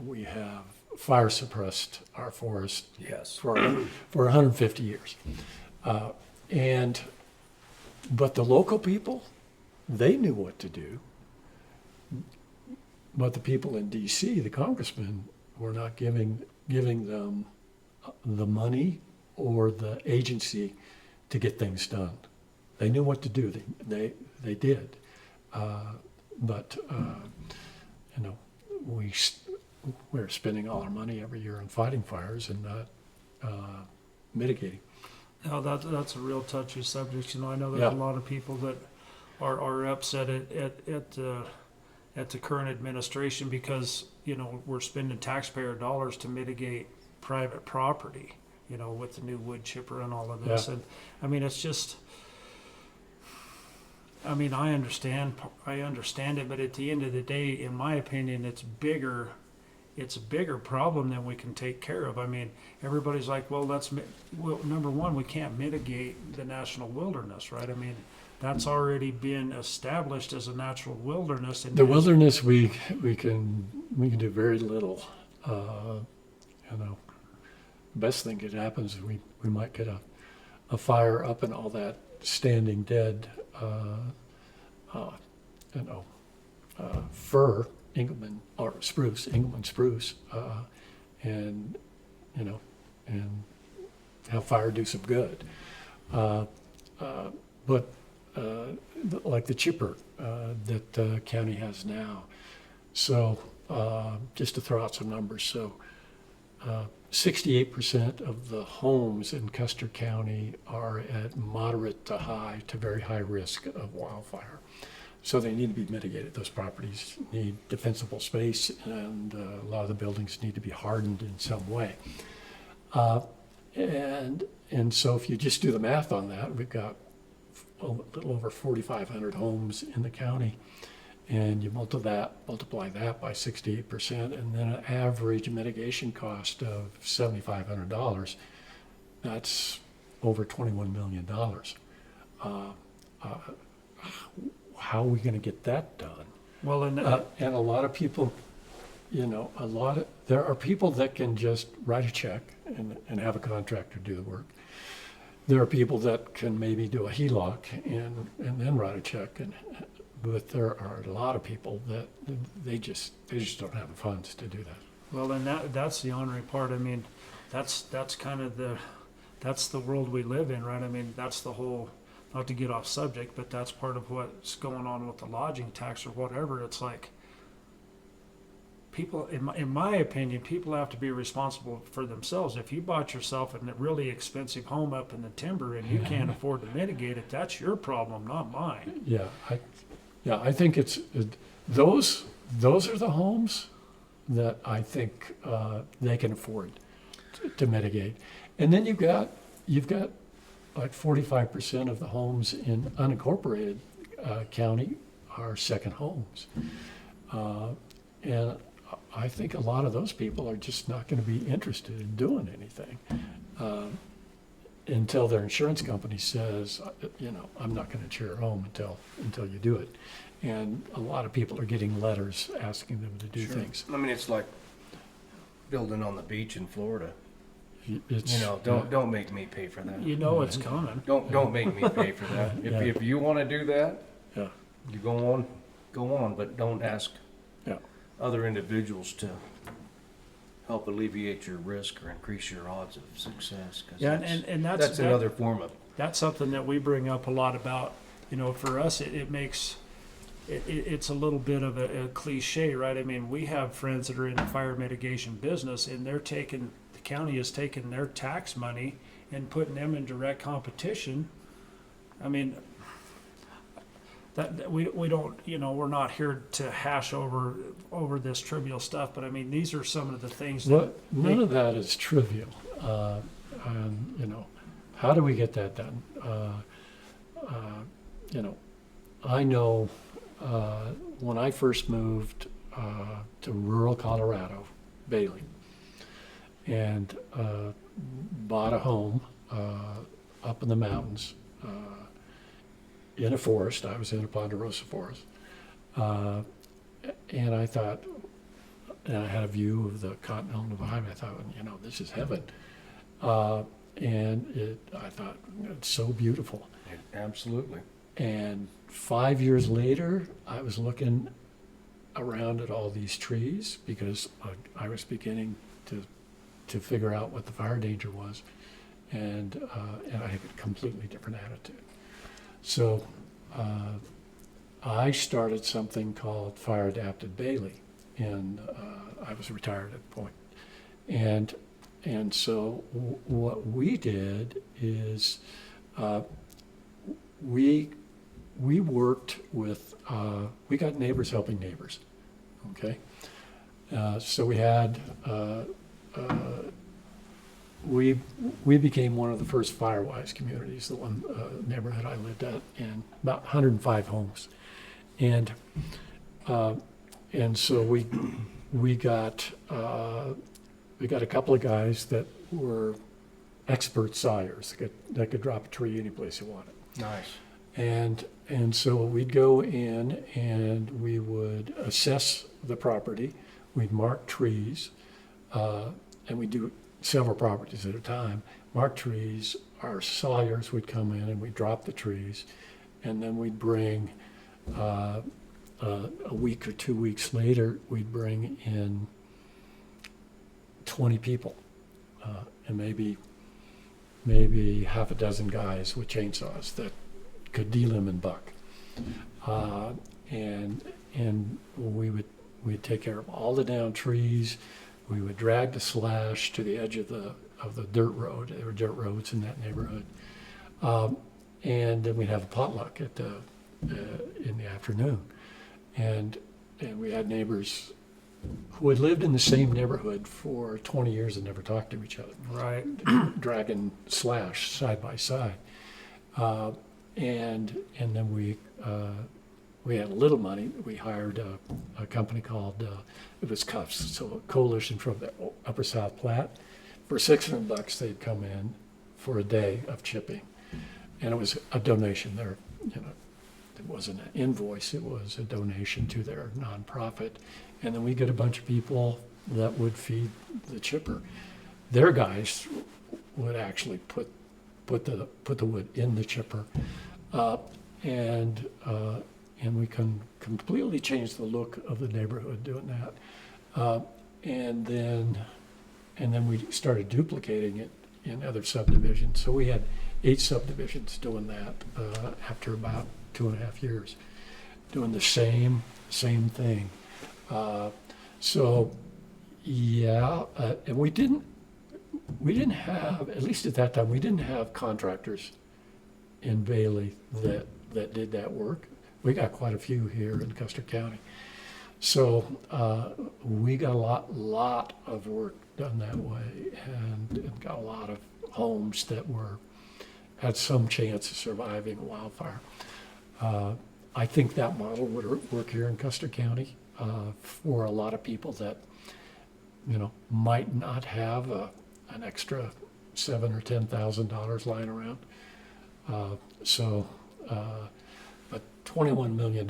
We have fire suppressed our forest for 150 years. But the local people, they knew what to do. But the people in D.C., the congressmen, were not giving them the money or the agency to get things done. They knew what to do. They did. But we're spending all our money every year on fighting fires and mitigating. No, that's a real touchy subject. You know, I know there's Yeah. a lot of people that are upset at the current administration because, you know, we're spending taxpayer dollars to mitigate private property, you know, with the new wood chipper and all of this. Yeah. And I mean, it's just, I mean, I understand it, but at the end of the day, in my opinion, it's a bigger problem than we can take care of. I mean, everybody's like, well, number one, we can't mitigate the national wilderness, right? I mean, that's already been established as a natural wilderness. And The wilderness, we can do very little. You know, best thing that happens is we might get a fire up and all that standing dead, you know, fir, Engelmann spruce, and you know, and have fire do some good. But like the chipper that the county has now. So just to throw out some numbers, so 68% of the homes in Custer County are at moderate to high to very high risk of wildfire. So they need to be mitigated. Those properties need defensible space, and a lot of the buildings need to be hardened in some way. And so if you just do the math on that, we've got a little over 4,500 homes in the county, and you multiply that by 68%, and then an average mitigation cost of $7,500. That's over $21 million. How are we going to get that done? well, and And a lot of people, you know, there are people that can just write a check and have a contractor do the work. There are people that can maybe do a HELOC and then write a check, but there are a lot of people that they just don't have the funds to do that. well, and that's the honoring part. I mean, that's kind of that's the world we live in, right? I mean, that's the whole, not to get off subject, but that's part of what's going on with the lodging tax or whatever. It's like people, in my opinion, people have to be responsible for themselves. If you bought yourself a really expensive home up in the timber and you can't afford to mitigate it, that's your problem, not mine. Yeah, I think it's those are the homes that I think they can afford to mitigate. And then you've got like 45% of the homes in unincorporated county are second homes. And I think a lot of those people are just not going to be interested in doing anything until their insurance company says, you know, I'm not going to insure your home until you do it. And a lot of people are getting letters asking them to do Sure. things. I mean, it's like building on the beach in Florida. It's, You know, don't make me pay for that. You know it's coming. Don't make me pay for that. Yeah. If you want to do that, Yeah. you go on, but don't ask Yeah. other individuals to help alleviate your risk or increase your odds of success. 'Cause Yeah, that's, and that's another form of, that's something that we bring up a lot about. You know, for us, it's a little bit of a cliche, right? I mean, we have friends that are in the fire mitigation business, and the county is taking their tax money and putting them in direct competition. I mean, that we don't, you know, we're not here to hash over this trivial stuff, but I mean, these are some of the things that Well, none of that is trivial. And, you know, how do we get that done? You know, I know when I first moved to rural Colorado, Bailey, and bought a home up in the mountains in a forest. I was in a ponderosa forest. And I thought, and I had a view of the Continental Divide. I thought, you know, this is heaven. And I thought, it's so beautiful. absolutely. And 5 years later, I was looking around at all these trees because I was beginning to figure out what the fire danger was, and I had a completely different attitude. So I started something called Fire Adapted Bailey, and I was retired at the point. And and so what we did is we worked with, we got neighbors helping neighbors, okay? So we had, we became one of the first Firewise communities, the one neighborhood I lived at, and about 105 homes. And so we got a couple of guys that were expert sawyers that could drop a tree any place you wanted. Nice. And so we'd go in and we would assess the property, we'd mark trees, and we'd do several properties at a time. Mark trees, our sawyers would come in and we'd drop the trees, and then we'd bring, a week or 2 weeks later, we'd bring in 20 people, and maybe half a dozen guys with chainsaws that could delimb and buck. And we'd take care of all the down trees. We would drag the slash to the edge of the dirt road. There were dirt roads in that neighborhood. And then we'd have a potluck in the afternoon. And we had neighbors who had lived in the same neighborhood for 20 years and never talked to each other. Right. Dragging slash side by side. And then we had a little money. We hired a company called, it was Cuffs, so a coalition from the Upper South Platte. For $600, they'd come in for a day of chipping. And it was a donation. It wasn't an invoice, it was a donation to their nonprofit. And then we get a bunch of people that would feed the chipper. Their guys would actually put the wood in the chipper. And we can completely change the look of the neighborhood doing that. And then we started duplicating it in other subdivisions. So we had 8 subdivisions doing that after about 2.5 years, doing the same thing. And we didn't have, at least at that time, we didn't have contractors in Bailey that did that work. We got quite a few here in Custer County. So we got a lot of work done that way, and got a lot of homes that had some chance of surviving a wildfire. I think that model would work here in Custer County for a lot of people that might not have an extra $7,000 or $10,000 lying around. But $21 million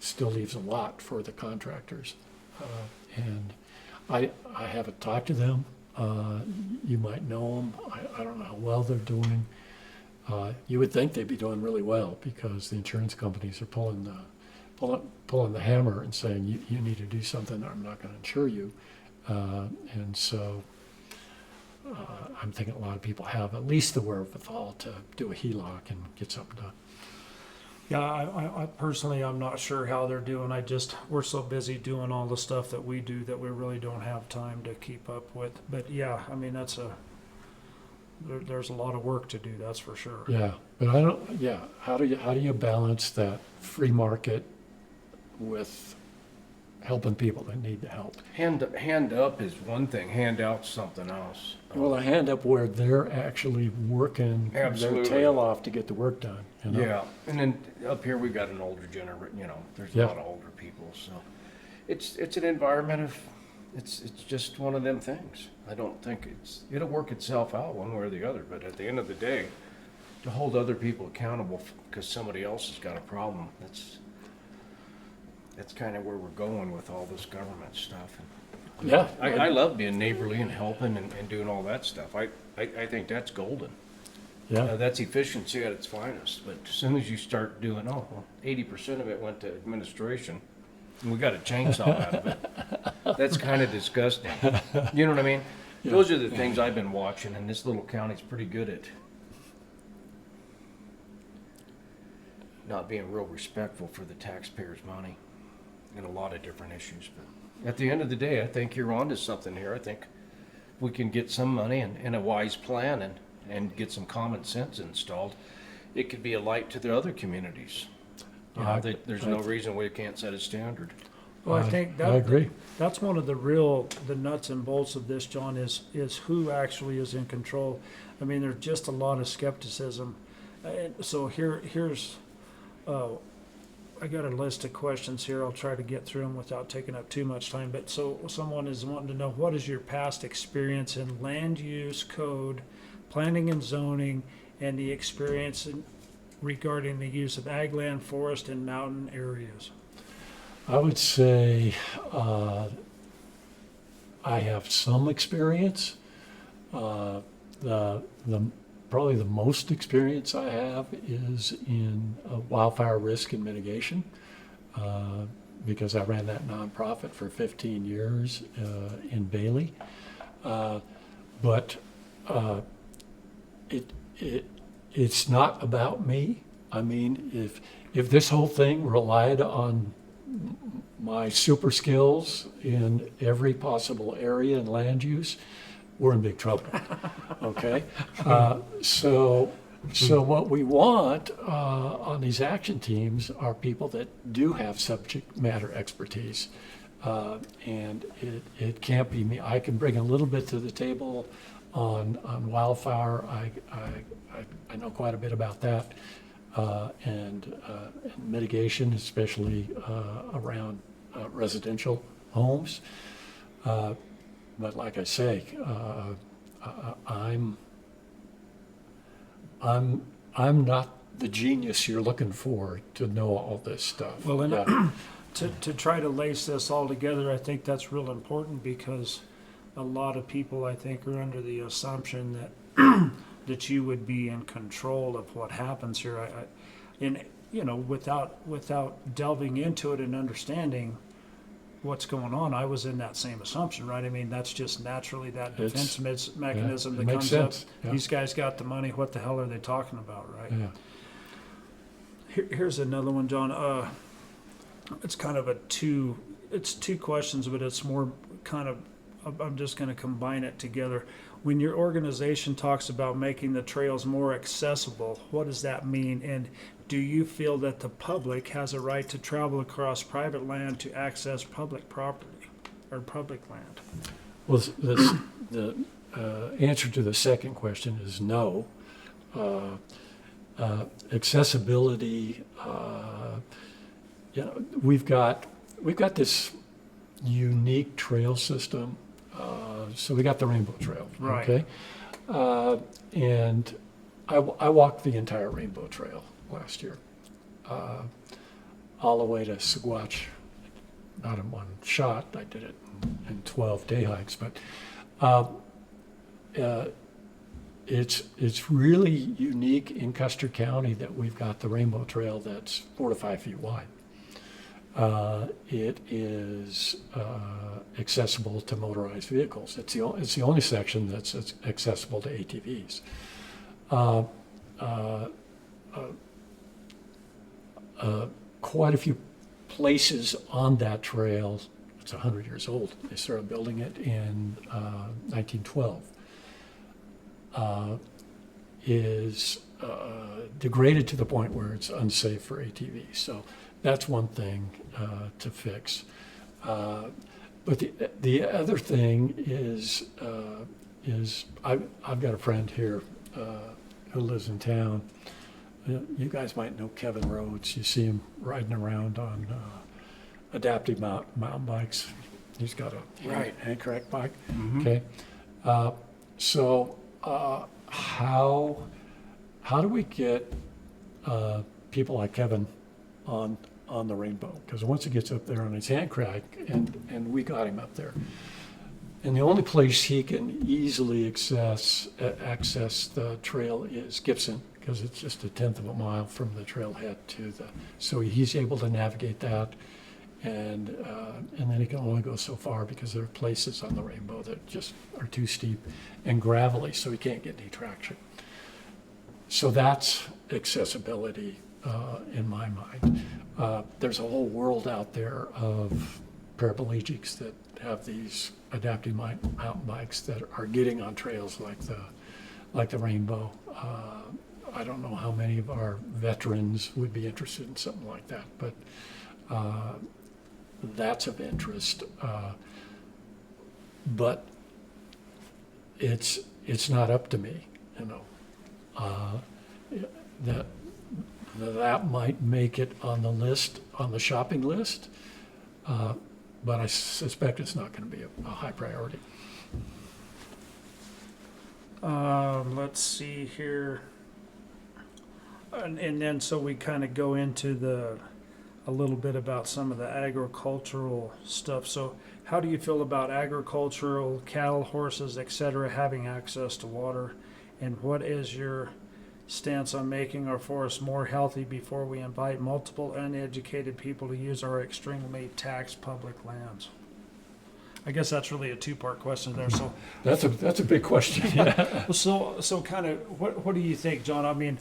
still leaves a lot for the contractors. And I haven't talked to them. You might know them. I don't know how well they're doing. You would think they'd be doing really well because the insurance companies are pulling the hammer and saying, you need to do something, or I'm not going to insure you. And so I'm thinking a lot of people have at least the wherewithal to do a HELOC and get something done. Yeah, I personally, I'm not sure how they're doing. We're so busy doing all the stuff that we do that we really don't have time to keep up with. But yeah, I mean, there's a lot of work to do, that's for sure. Yeah, but how do you balance that free market with helping people that need the help? Hand up is one thing, hand out's something else. Well, a hand up where they're actually working Absolutely. their tail off to get the work done. Yeah, and then up here we got an older generation, there's a lot of older people, so it's an environment of, it's just one of them things. I don't think it'll work itself out one way or the other, but at the end of the day, to hold other people accountable because somebody else has got a problem, that's kind of where we're going with all this government stuff. Yeah. I love being neighborly and helping and doing all that stuff. I think that's golden. Yeah. That's efficiency at its finest. But as soon as you start doing, 80% of it went to administration, and we got a chainsaw out of it. That's kind of disgusting. You know what I mean? Yeah. Those are the things I've been watching, and this little county's pretty good at not being real respectful for the taxpayers' money in a lot of different issues. But at the end of the day, I think you're onto something here. I think we can get some money and a wise plan and get some common sense installed, it could be a light to the other communities. Yeah, There's no reason we can't set a standard. Well, I think I agree. that's one of the nuts and bolts of this, John, is who actually is in control. I mean, there's just a lot of skepticism. And so here's, I got a list of questions here. I'll try to get through them without taking up too much time. But so someone is wanting to know, what is your past experience in land use code, planning and zoning, and the experience regarding the use of ag land, forest, and mountain areas? I would say I have some experience. The probably the most experience I have is in wildfire risk and mitigation, because I ran that nonprofit for 15 years in Bailey. But it's not about me. I mean, if this whole thing relied on my super skills in every possible area and land use, we're in big trouble. Okay, so what we want on these action teams are people that do have subject matter expertise, and it can't be me. I can bring a little bit to the table on wildfire. I know quite a bit about that, and mitigation, especially around residential homes. But like I say, I'm not the genius you're looking for to know all this stuff. Well, and Yeah. to try to lace this all together, I think that's real important, because a lot of people, I think, are under the assumption that that you would be in control of what happens here. Without delving into it and understanding what's going on, I was in that same assumption, right? I mean, that's just naturally that defense mechanism it that makes comes up. sense, yeah. These guys got the money. What the hell are they talking about, right? Yeah. Here's another one, John. It's kind of two questions, but it's more kind of, I'm just going to combine it together. When your organization talks about making the trails more accessible, what does that mean? And do you feel that the public has a right to travel across private land to access public property or public land? Well, the answer to the second question is no. Accessibility, we've got this unique trail system. So we got the Rainbow Trail, Right. okay? And I walked the entire Rainbow Trail last year, all the way to Saguache. Not in one shot, I did it in 12 day hikes, but it's really unique in Custer County that we've got the Rainbow Trail that's 4 to 5 feet wide. It is accessible to motorized vehicles. It's the only section that's accessible to ATVs. Quite a few places on that trail, it's 100 years old. They started building it in 1912. Is degraded to the point where it's unsafe for ATVs. So that's one thing to fix. But the other thing is I've got a friend here who lives in town. You guys might know Kevin Rhodes. You see him riding around on adaptive mountain bikes. He's got a hand crank bike. Mm-hmm. Okay. So how do we get people like Kevin on the Rainbow? Because once he gets up there on his hand crank, and we got him up there, and the only place he can easily access the trail is Gibson, because it's just 1/10 of a mile from the trailhead to the. So he's able to navigate that, and then he can only go so far because there are places on the Rainbow that just are too steep and gravelly, so he can't get any traction. So that's accessibility in my mind. There's a whole world out there of paraplegics that have these adaptive mountain bikes that are getting on trails like the Rainbow. I don't know how many of our veterans would be interested in something like that, but that's of interest. But it's not up to me, you know. That might make it on the list, on the shopping list, but I suspect it's not going to be a high priority. Let's see here. And then so we kind of go into a little bit about some of the agricultural stuff. So how do you feel about agricultural, cattle, horses, etc., having access to water? And what is your stance on making our forests more healthy before we invite multiple uneducated people to use our extremely taxed public lands? I guess that's really a two-part question there. So That's a big question. Yeah. so kind of what do you think, John? I mean,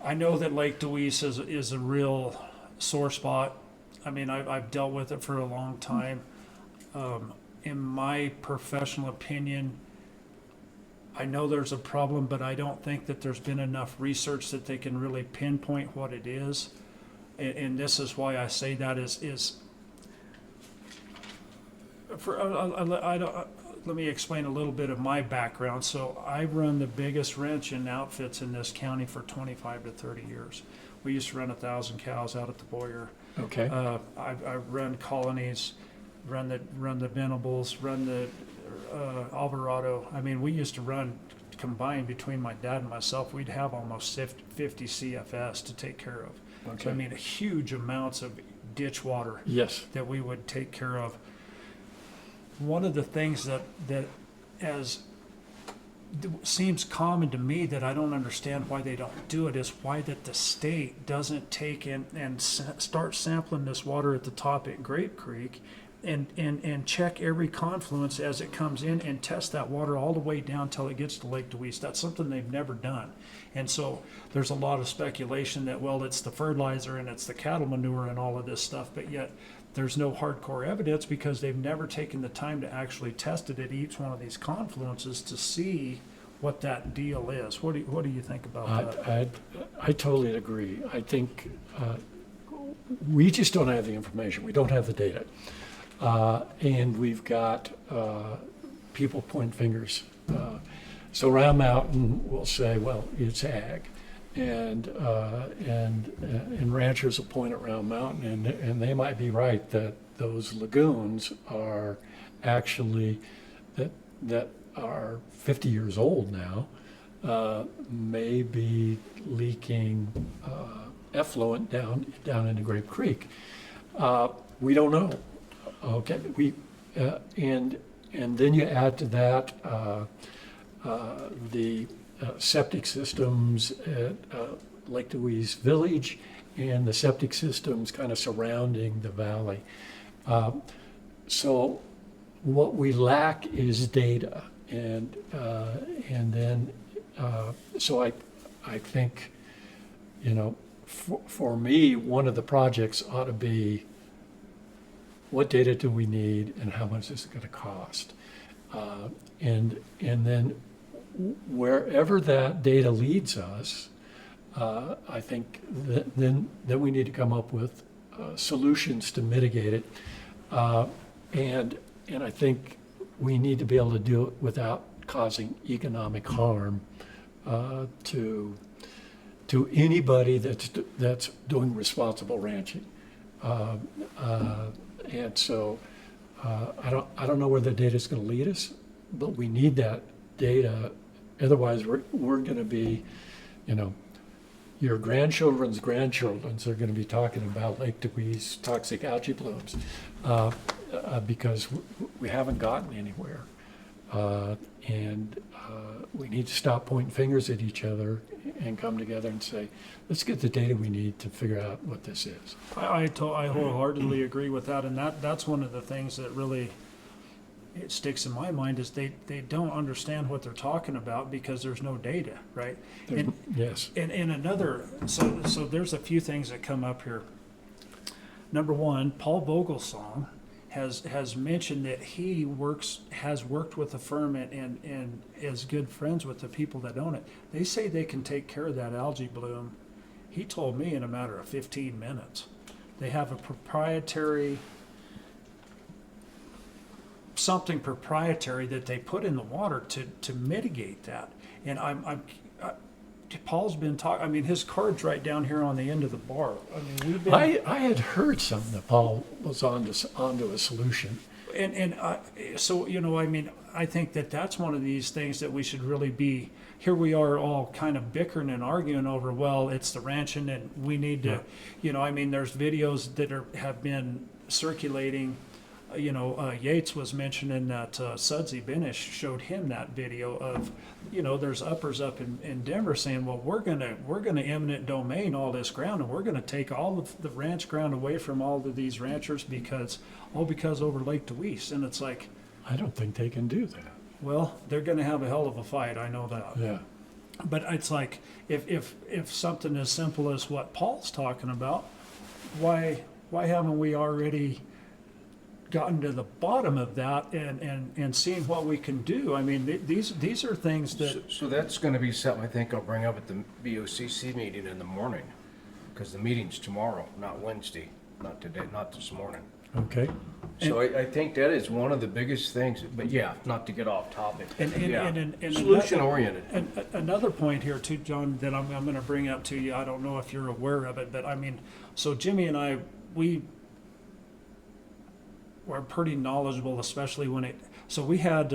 I know that Lake Deweese is a real sore spot. I mean, I've dealt with it for a long time. In my professional opinion, I know there's a problem, but I don't think that there's been enough research that they can really pinpoint what it is. And this is why I say that is for let me explain a little bit of my background. So I run the biggest ranch and outfits in this county for 25 to 30 years. We used to run 1,000 cows out at the Boyer. Okay. I run colonies, run the Venables, run the Alvarado. I mean, we used to run combined between my dad and myself. We'd have almost 50 CFS to take care of. Okay. So I mean, huge amounts of ditch water Yes. that we would take care of. One of the things that as seems common to me that I don't understand why they don't do it is why that the state doesn't take in and start sampling this water at the top at Grape Creek and check every confluence as it comes in and test that water all the way down till it gets to Lake Deweese. That's something they've never done. And so there's a lot of speculation that, well, it's the fertilizer and it's the cattle manure and all of this stuff, but yet there's no hardcore evidence because they've never taken the time to actually test it at each one of these confluences to see what that deal is. What do you think about that? I totally agree. I think we just don't have the information. We don't have the data. And we've got people point fingers. So Round Mountain will say, well, it's ag. And ranchers will point at Round Mountain, and they might be right that those lagoons are actually, that are 50 years old now, may be leaking effluent down into Grape Creek. We don't know. Okay, and then you add to that the septic systems at Lake Deweese Village and the septic systems kind of surrounding the valley. So what we lack is data, and then so I think, you know, for me, one of the projects ought to be, what data do we need and how much is it going to cost? And then wherever that data leads us, I think that then we need to come up with solutions to mitigate it. And I think we need to be able to do it without causing economic harm to anybody that's doing responsible ranching. And so I don't know where the data is going to lead us, but we need that data. Otherwise, we're going to be, you know, your grandchildren's grandchildren's are going to be talking about Lake Deweese toxic algae blooms because we haven't gotten anywhere. And we need to stop pointing fingers at each other and come together and say, let's get the data we need to figure out what this is. I wholeheartedly agree with that, and that's one of the things that really it sticks in my mind is they don't understand what they're talking about because there's no data, right? Yes. And another, so there's a few things that come up here. Number one, Paul Vogel's song has mentioned that he has worked with a firm and is good friends with the people that own it. They say they can take care of that algae bloom. He told me in a matter of 15 minutes. They have a something proprietary that they put in the water to mitigate that. And Paul's been talking. I mean, his card's right down here on the end of the bar. I mean, we've been. I had heard something that Paul was onto a solution. So I mean, I think that's one of these things that we should really be. Here we are all kind of bickering and arguing over. Well, it's the ranching, and we need to. I mean, there's videos that have been circulating. Yates was mentioning that Sudsy Benish showed him that video of, there's uppers up in Denver saying, well, we're gonna eminent domain all this ground, and we're gonna take all of the ranch ground away from all of these ranchers because over Lake Deweese. And it's like, I don't think they can do that. well, they're gonna have a hell of a fight. I know that. Yeah. But it's like, if something as simple as what Paul's talking about, why haven't we already gotten to the bottom of that and seeing what we can do? I mean, these are things that. So that's going to be something I think I'll bring up at the BOCC meeting in the morning, because the meeting's tomorrow, not Wednesday, not today, not this morning. Okay. So I think that is one of the biggest things, but yeah, not to get off topic. And Solution oriented. And another point here too, John, that I'm going to bring up to you. I don't know if you're aware of it, but I mean, so Jimmy and I, we're pretty knowledgeable, especially when it. So we had,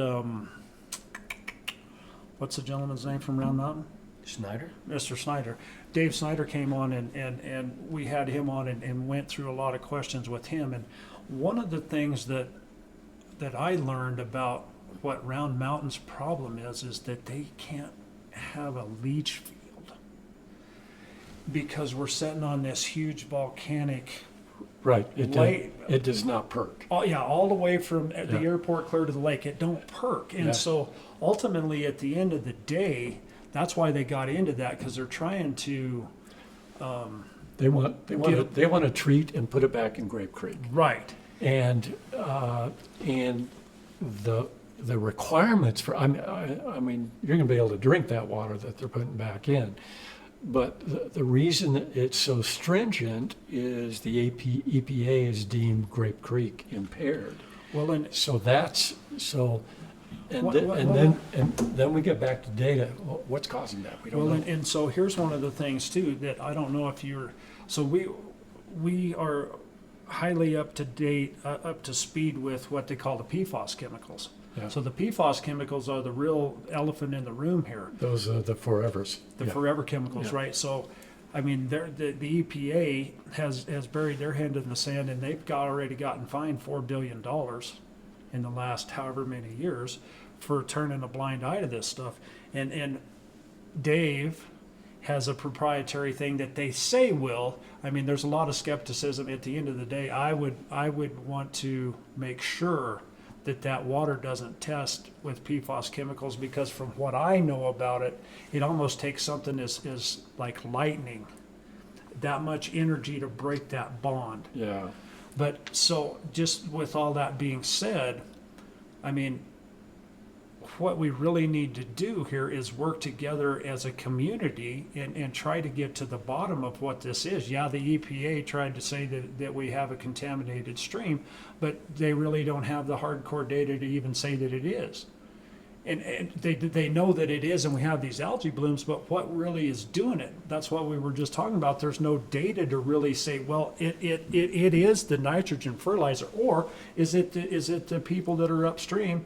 what's the gentleman's name from Round Mountain? Snyder? Mr. Snyder. Dave Snyder came on and we had him on and went through a lot of questions with him. And one of the things that I learned about what Round Mountain's problem is that they can't have a leach field because we're sitting on this huge volcanic. Right. Lake. It does not perk. Oh yeah, all the way from the airport clear to the lake, it don't perk. And so ultimately, at the end of the day, that's why they got into that, because they're trying to. They want to treat and put it back in Grape Creek. Right. And the requirements for I mean you're going to be able to drink that water that they're putting back in. But the reason that it's so stringent is the EPA has deemed Grape Creek impaired. Well, and So that's so, and then we get back to data. What's causing that? We don't know. and so here's one of the things too that I don't know if you're. So we are highly up to date, up to speed with what they call the PFAS chemicals. Yeah. So the PFAS chemicals are the real elephant in the room here. Those are the forevers. The forever chemicals, Yeah. right? So, I mean, the EPA has buried their hand in the sand, and they've already gotten fined $4 billion in the last however many years for turning a blind eye to this stuff. And Dave has a proprietary thing that they say will. I mean, there's a lot of skepticism. At the end of the day, I would want to make sure that water doesn't test with PFAS chemicals, because from what I know about it, it almost takes something as like lightning, that much energy to break that bond. Yeah. But so just with all that being said, I mean, what we really need to do here is work together as a community and try to get to the bottom of what this is. Yeah, the EPA tried to say that we have a contaminated stream, but they really don't have the hardcore data to even say that it is. And they know that it is, and we have these algae blooms, but what really is doing it? That's what we were just talking about. There's no data to really say, well, it is the nitrogen fertilizer, or is it the people that are upstream?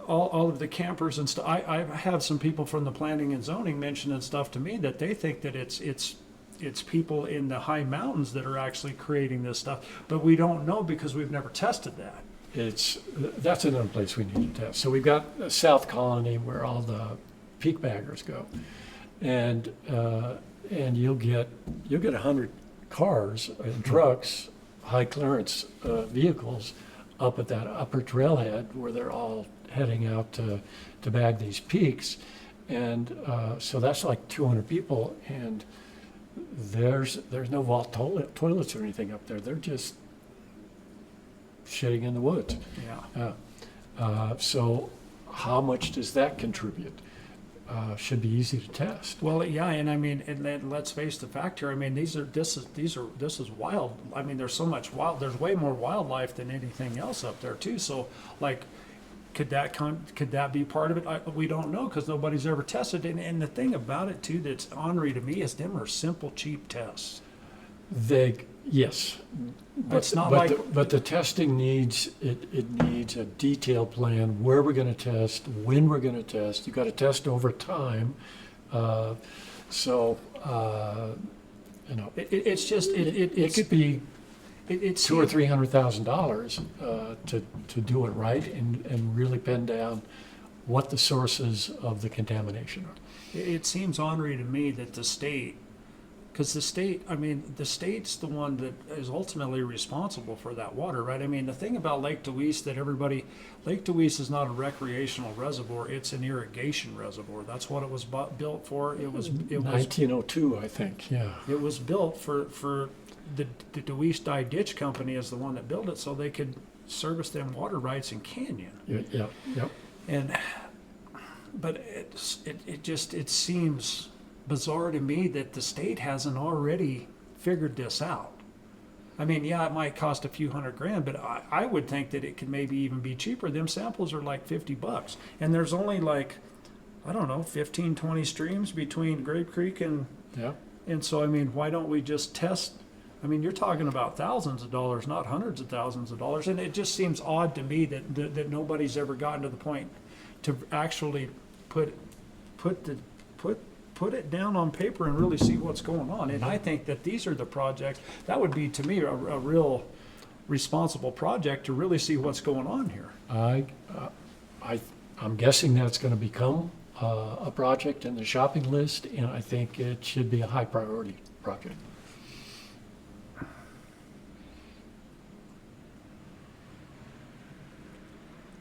All of the campers and stuff. I have some people from the planning and zoning mentioning stuff to me that they think that it's people in the high mountains that are actually creating this stuff, but we don't know because we've never tested that. That's another place we need to test. So we've got a South Colony where all the peak baggers go, and you'll get 100 cars and trucks, high clearance vehicles up at that upper trailhead where they're all heading out to bag these peaks, and so that's like 200 people, and there's no vault toilets or anything up there. They're just shitting in the woods. Yeah. So how much does that contribute? Should be easy to test. Well, yeah, and I mean, and then let's face the fact here. I mean, this is wild. I mean, there's so much wild. There's way more wildlife than anything else up there too. So, like, could that be part of it? We don't know because nobody's ever tested it. And the thing about it too that's ornery to me is them are simple, cheap tests. Yes. It's not like- but the testing needs, it needs a detailed plan, where we're gonna test, when we're gonna test. You gotta test over time. So, you know, It's just it could be it's $200,000 or $300,000 to do it right and really pin down what the sources of the contamination are. It seems ornery to me that the state, because the state's the one that is ultimately responsible for that water, right? I mean, the thing about Lake Deweese Lake Deweese is not a recreational reservoir; it's an irrigation reservoir. That's what it was built for. It was 1902, I think. Yeah. It was built for the Deweese Dye Ditch Company is the one that built it, so they could service them water rights in Canyon. Yeah. Yep. But it seems bizarre to me that the state hasn't already figured this out. I mean, yeah, it might cost a few $100,000, but I would think that it could maybe even be cheaper. Them samples are like $50, and there's only like, I don't know, 15, 20 streams between Grape Creek and so I mean, why don't we just test? I mean, you're talking about thousands of dollars, not hundreds of thousands of dollars, and it just seems odd to me that nobody's ever gotten to the point to actually put it down on paper and really see what's going on. And I think that these are the projects that would be, to me, a real responsible project to really see what's going on here. I'm guessing that's going to become a project in the shopping list, and I think it should be a high priority project.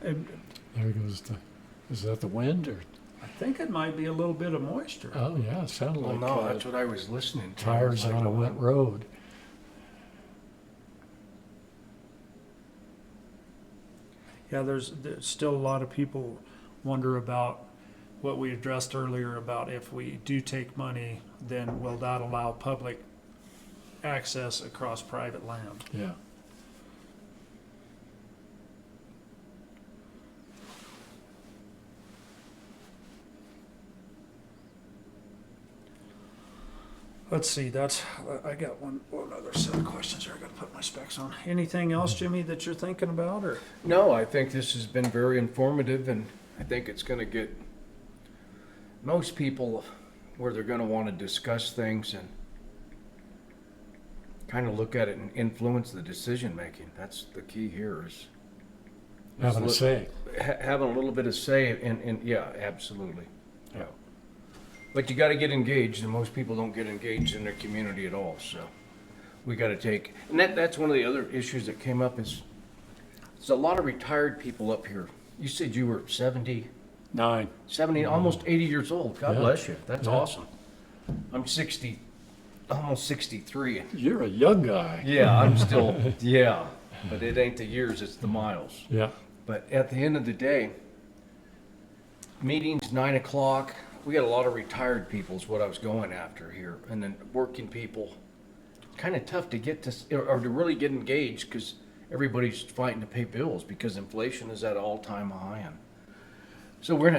And There goes is that the wind or? I think it might be a little bit of moisture. Oh yeah, it sounded Well, like no, that's what I was listening to. tires It's like, on a wet road. Yeah, there's still a lot of people wonder about what we addressed earlier about if we do take money, then will that allow public access across private land? Yeah. Let's see, I got one other set of questions here. I gotta put my specs on. Anything else, Jimmy, that you're thinking about, or? No, I think this has been very informative, and I think it's going to get most people where they're going to want to discuss things and kind of look at it and influence the decision making. That's the key here is Having a say. having a little bit of say, and yeah, absolutely. Yeah. But you got to get engaged, and most people don't get engaged in their community at all. So we got to take, and that's one of the other issues that came up is there's a lot of retired people up here. You said you were 70, 9. almost 80 years old. God Yeah. bless you. That's Yeah. awesome. I'm 60, almost 63. You're a young guy. Yeah, I'm still, yeah, but it ain't the years, it's the miles. Yeah. But at the end of the day, meetings 9 o'clock. We got a lot of retired people is what I was going after here, and then working people. Kind of tough to get to or to really get engaged because everybody's fighting to pay bills because inflation is at an all-time high, and so we're in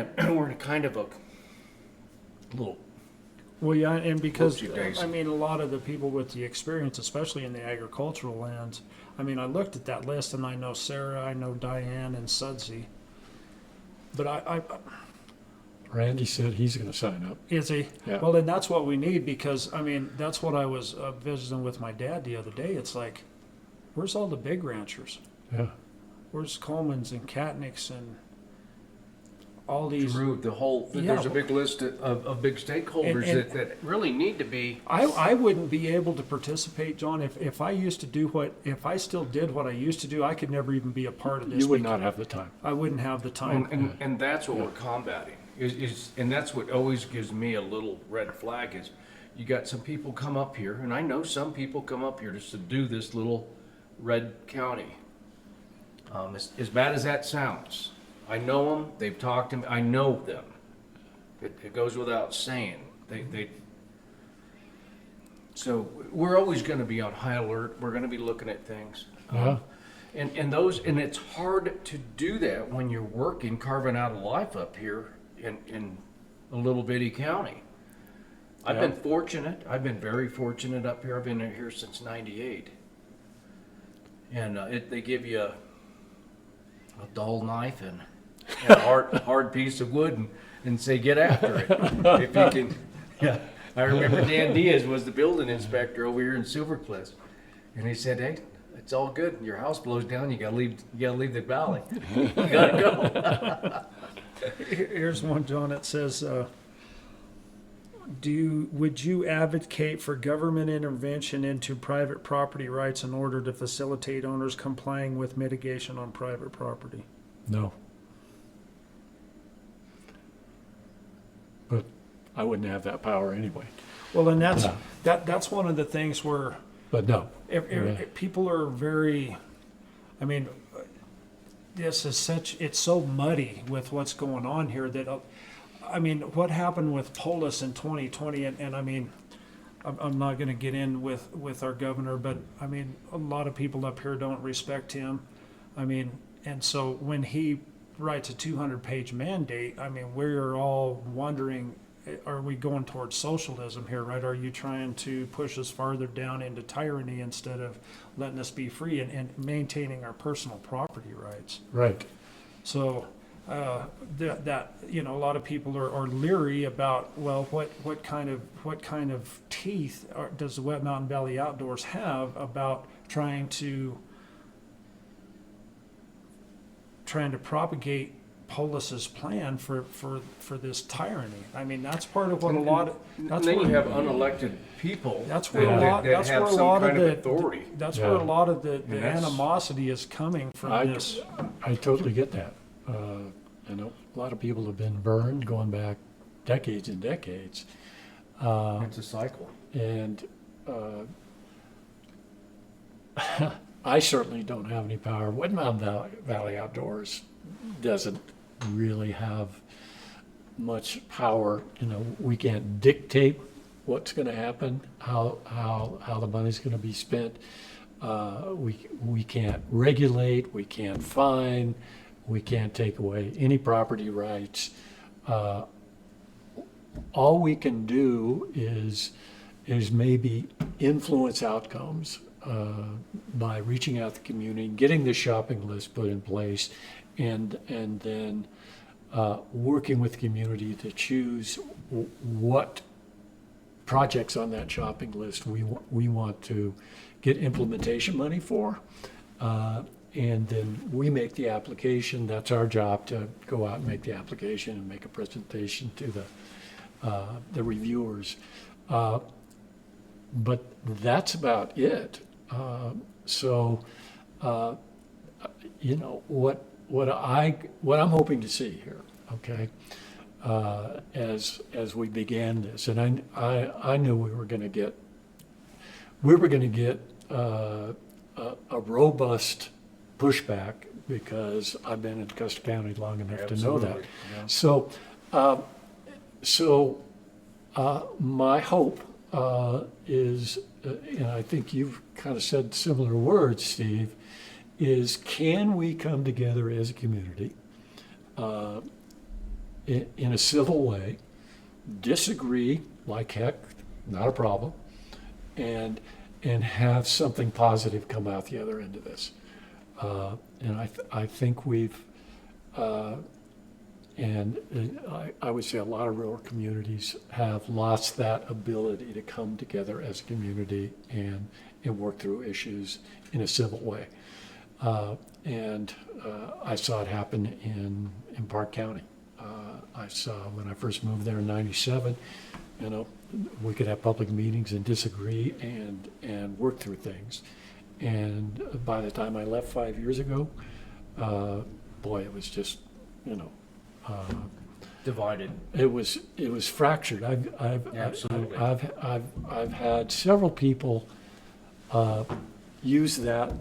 a kind of a little. Well, yeah, and because, Whoopsie daisy. I mean, a lot of the people with the experience, especially in the agricultural lands, I mean, I looked at that list and I know Sarah, I know Diane and Sudsy. But I Randy said he's going to sign up. is he? Yeah. Well, then that's what we need because, I mean, that's what I was visiting with my dad the other day. It's like, where's all the big ranchers? Yeah. Where's Coleman's and Katnick's and all these? Drew, there's a big list of big stakeholders And- that really need to be. I wouldn't be able to participate, John, if I used to do if I still did what I used to do, I could never even be a part of this. You would not have the time. I wouldn't have the time. And that's what we're combating and that's what always gives me a little red flag is you got some people come up here, and I know some people come up here just to do this little red county. As bad as that sounds, I know them, they've talked to me, I know them. It goes without saying. So we're always gonna be on high alert, we're gonna be looking at things. Yeah. And it's hard to do that when you're working, carving out a life up here in a little bitty county. I've been fortunate, I've been very fortunate up here, I've been here since '98. And they give you a dull knife and a hard piece of wood and say, get after it. If you can, yeah. I remember Dan Diaz was the building inspector over here in Silver Cliffs. And he said, hey, it's all good. Your house blows down, you gotta leave the valley. You gotta go. Here's one, John, it says, would you advocate for government intervention into private property rights in order to facilitate owners complying with mitigation on private property? No. But I wouldn't have that power anyway. Well, and that's No. that's one of the things where But no. people are very, I mean, this is it's so muddy with what's going on here that, I mean, what happened with Polis in 2020, and I mean, I'm not going to get in with our governor, but I mean, a lot of people up here don't respect him. I mean, and so when he writes a 200-page mandate, I mean, we're all wondering, are we going towards socialism here, right? Are you trying to push us farther down into tyranny instead of letting us be free and maintaining our personal property rights? Right. So that you know, a lot of people are leery about, well, what kind of teeth does the Wet Mountain Valley Outdoors have about trying to propagate Polis's plan for this tyranny. I mean, that's part of what a lot of Then you have unelected people that's where a lot that that's have where a some lot kind of of the authority. that's Yeah. where a lot of the And that's- animosity is coming from this. I totally get that. I know a lot of people have been burned going back decades and decades. It's a cycle. And I certainly don't have any power. Wet Mountain Valley Outdoors doesn't really have much power. You know, we can't dictate what's going to happen, how the money's going to be spent. We can't regulate. We can't fine. We can't take away any property rights. All we can do is maybe influence outcomes by reaching out to the community, getting the shopping list put in place, and then working with the community to choose what projects on that shopping list we want to get implementation money for. And then we make the application. That's our job, to go out and make the application and make a presentation to the reviewers. But that's about it. You know, what I'm hoping to see here, okay, as we began this, and I knew we were going to get a robust pushback, because I've been in Custer County long enough to know that. Yeah. So my hope is, and I think you've kind of said similar words, Steve, is can we come together as a community in a civil way, disagree like heck, not a problem, and have something positive come out the other end of this. And I think we've, and I would say a lot of rural communities have lost that ability to come together as a community and work through issues in a civil way. And I saw it happen in Park County. I saw when I first moved there in '97, you know, we could have public meetings and disagree and work through things. And by the time I left 5 years ago, boy, it was just, you know, Divided. it was fractured. Absolutely. I've had several people use that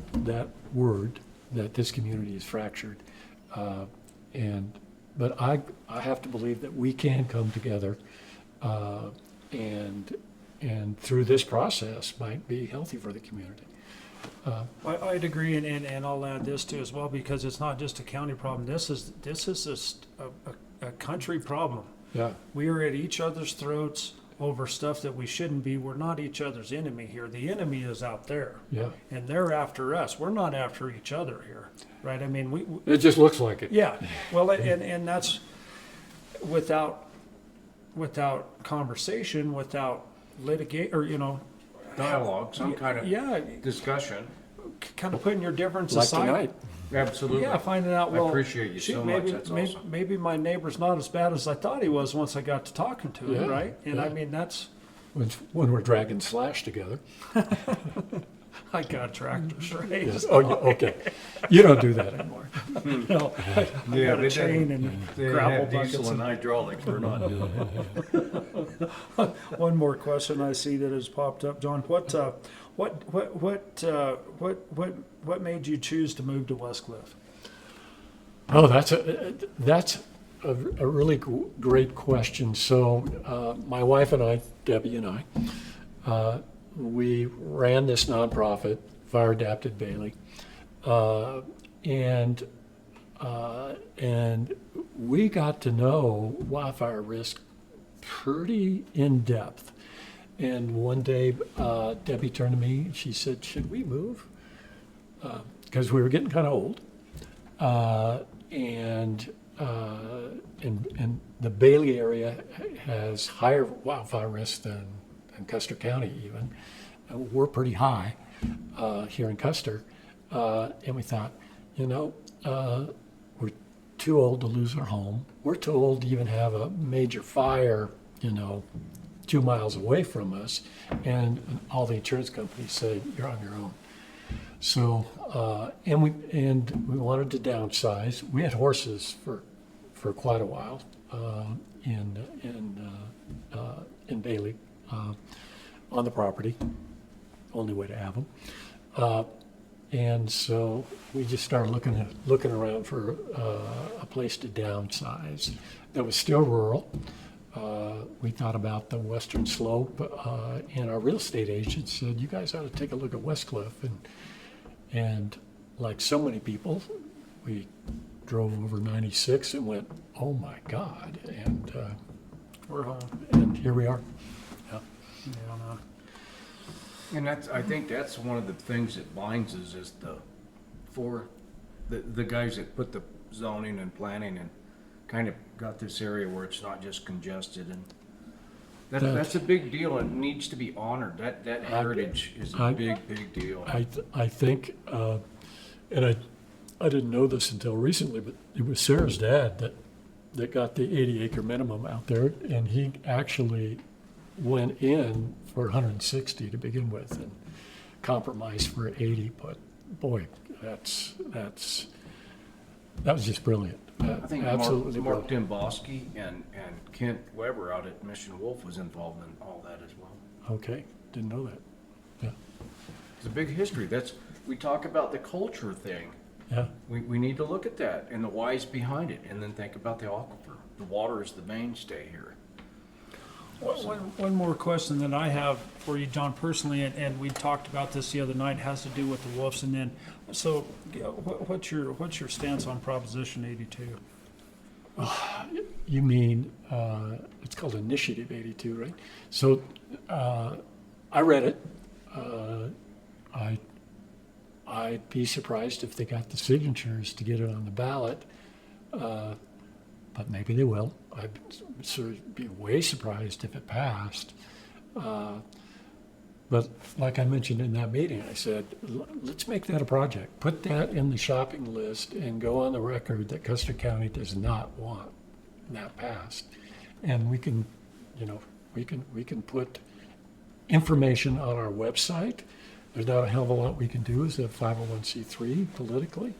word that this community is fractured. But I have to believe that we can come together, and through this process might be healthy for the community. I'd agree, and I'll add this too as well, because it's not just a county problem. This is a country problem. Yeah, We are at each other's throats over stuff that we shouldn't be. We're not each other's enemy here. The enemy is out there, yeah. and they're after us. We're not after each other here, right? I mean, we It just looks like it. yeah. Well, and that's without conversation, without litigate, or Dialogue, some kind of yeah, discussion. kind of putting your differences Like aside. tonight. Absolutely. Yeah, finding out. I Well, appreciate you shoot, so maybe, much. That's maybe, awesome. maybe my neighbor's not as bad as I thought he was once I got to talking to him, Yeah, right? And I yeah. mean, that's When we're dragging Slash together. I got tractors, right? Yes. Oh, okay. You don't do that anymore. No, I Yeah, got they a chain and They gravel have buckets. diesel and hydraulics. We're not doing it. One more question I see that has popped up, John. What made you choose to move to Westcliff? Oh, that's a really great question. So my wife and I, Debbie and I, we ran this nonprofit, Fire Adapted Bailey, and we got to know wildfire risk pretty in depth. And one day, Debbie turned to me and she said, "Should we move?" Because we were getting kind of old, and the Bailey area has higher wildfire risk than Custer County even. We're pretty high here in Custer, and we thought, we're too old to lose our home. We're too old to even have a major fire, 2 miles away from us, and all the insurance companies say you're on your own. So, and we wanted to downsize. We had horses for quite a while in Bailey on the property. Only way to have them. And so we just started looking around for a place to downsize that was still rural. We thought about the western slope, and our real estate agent said, "You guys ought to take a look at Westcliff." And like so many people, we drove over 96 and went, "Oh my God!" And We're home. and here we are. Yeah. Yeah, no. And I think that's one of the things that binds us is the guys that put the zoning and planning and kind of got this area where it's not just congested, and that's a big deal. It needs to be honored. That heritage is a big deal. I think, and I didn't know this until recently, but it was Sarah's dad that got the 80-acre minimum out there, and he actually went in for 160 to begin with and compromised for 80. But boy, that was just brilliant. I think Absolutely Mark brilliant. Dimboski and Kent Weber out at Mission Wolf was involved in all that as well. Okay, didn't know that. Yeah, It's a big history. We talk about the culture thing. yeah. We need to look at that and the whys behind it, and then think about the aquifer. The water is the mainstay here. One more question that I have for you, John, personally, and we talked about this the other night, has to do with the wolves. And then, so what's your stance on Proposition 82? You mean, it's called Initiative 82, right? So I read it. I'd be surprised if they got the signatures to get it on the ballot, but maybe they will. I'd sort of be way surprised if it passed. But like I mentioned in that meeting, I said, let's make that a project. Put that in the shopping list and go on the record that Custer County does not want that passed. And we can, we can put information on our website. There's not a hell of a lot we can do as a 501c3 politically,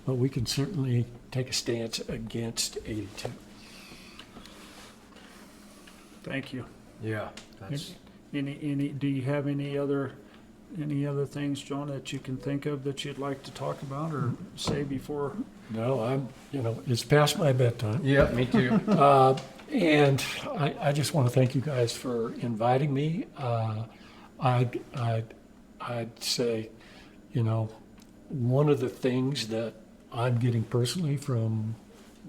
but we can certainly take a stance against 82. Thank you. Yeah, that's Do you have any other Any other things, John, that you can think of that you'd like to talk about or say before? No, it's past my bedtime. Yeah, me too. And I just want to thank you guys for inviting me. I'd say, one of the things that I'm getting personally from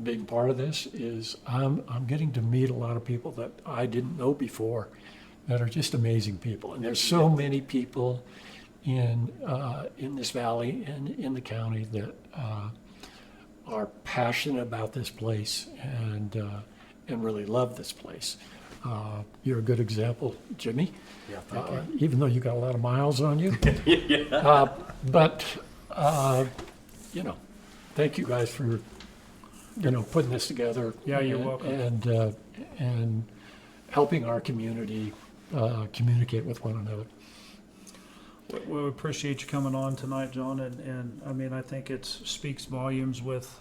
being part of this is I'm getting to meet a lot of people that I didn't know before that are just amazing people. And there's so many people in this valley and in the county that are passionate about this place and really love this place. You're a good example, Jimmy. Yeah, thank you. Even though you got a lot of miles on you. Thank you guys for putting this together. Yeah, you're welcome. And helping our community communicate with one another. We appreciate you coming on tonight, John, and I mean, I think it speaks volumes with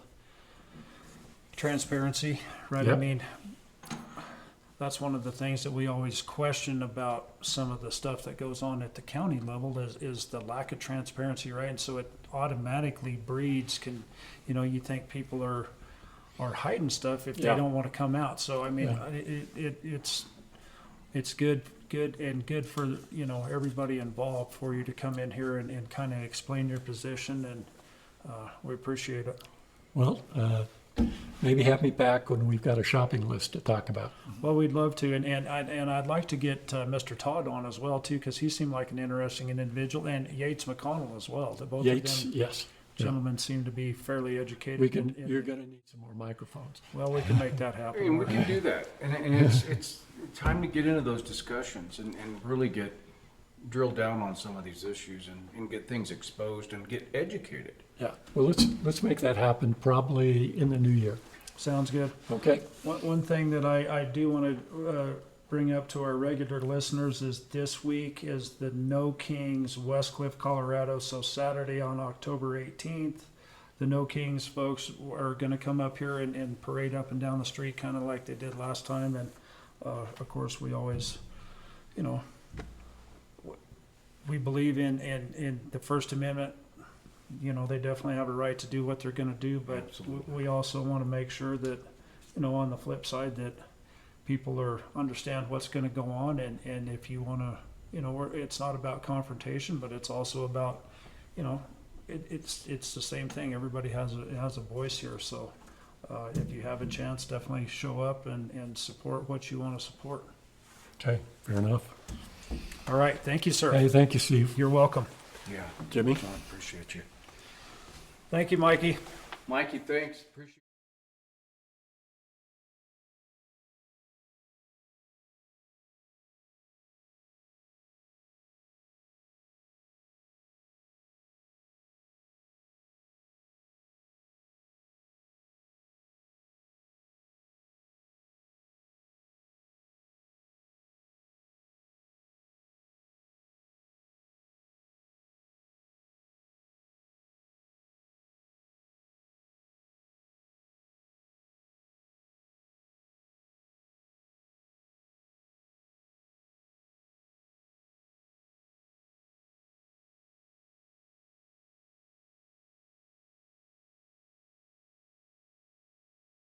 transparency, right? Yep. I mean, that's one of the things that we always question about some of the stuff that goes on at the county level is the lack of transparency, right? And so it automatically breeds, you think people are hiding stuff if they Yeah. don't want to come out. So I mean, Yeah. it's good and for everybody involved for you to come in here and kind of explain your position, and we appreciate it. Well, maybe have me back when we've got a shopping list to talk about. Well, we'd love to, and I'd like to get Mr. Todd on as well too, because he seemed like an interesting individual, and Yates McConnell as well. The both Yates, of them yes. Yeah. gentlemen seem to be fairly educated. You're going to need some more microphones. Well, we can make that I happen. mean, we can do that, and it's time to get into those discussions and really drill down on some of these issues and get things exposed and get educated. Yeah. Well, let's make that happen probably in the new year. Sounds good. Okay. One thing that I do want to bring up to our regular listeners is this week is the No Kings West Cliff, Colorado. So Saturday on October 18th, the No Kings folks are going to come up here and parade up and down the street, kind of like they did last time. And of course, we always, we believe in the First Amendment. They definitely have a right to do what they're going to do, but we also want to make sure that, on the flip side, that people understand what's going to go on, and if you want to, it's not about confrontation, but it's also about, it's the same thing. Everybody has a voice here, so if you have a chance, definitely show up and support what you want to support. Okay. Fair enough. All right, thank you, sir. Hey, thank you, Steve. You're welcome. Yeah, Jimmy. I appreciate you. Thank you, Mikey. Mikey, thanks. Appreciate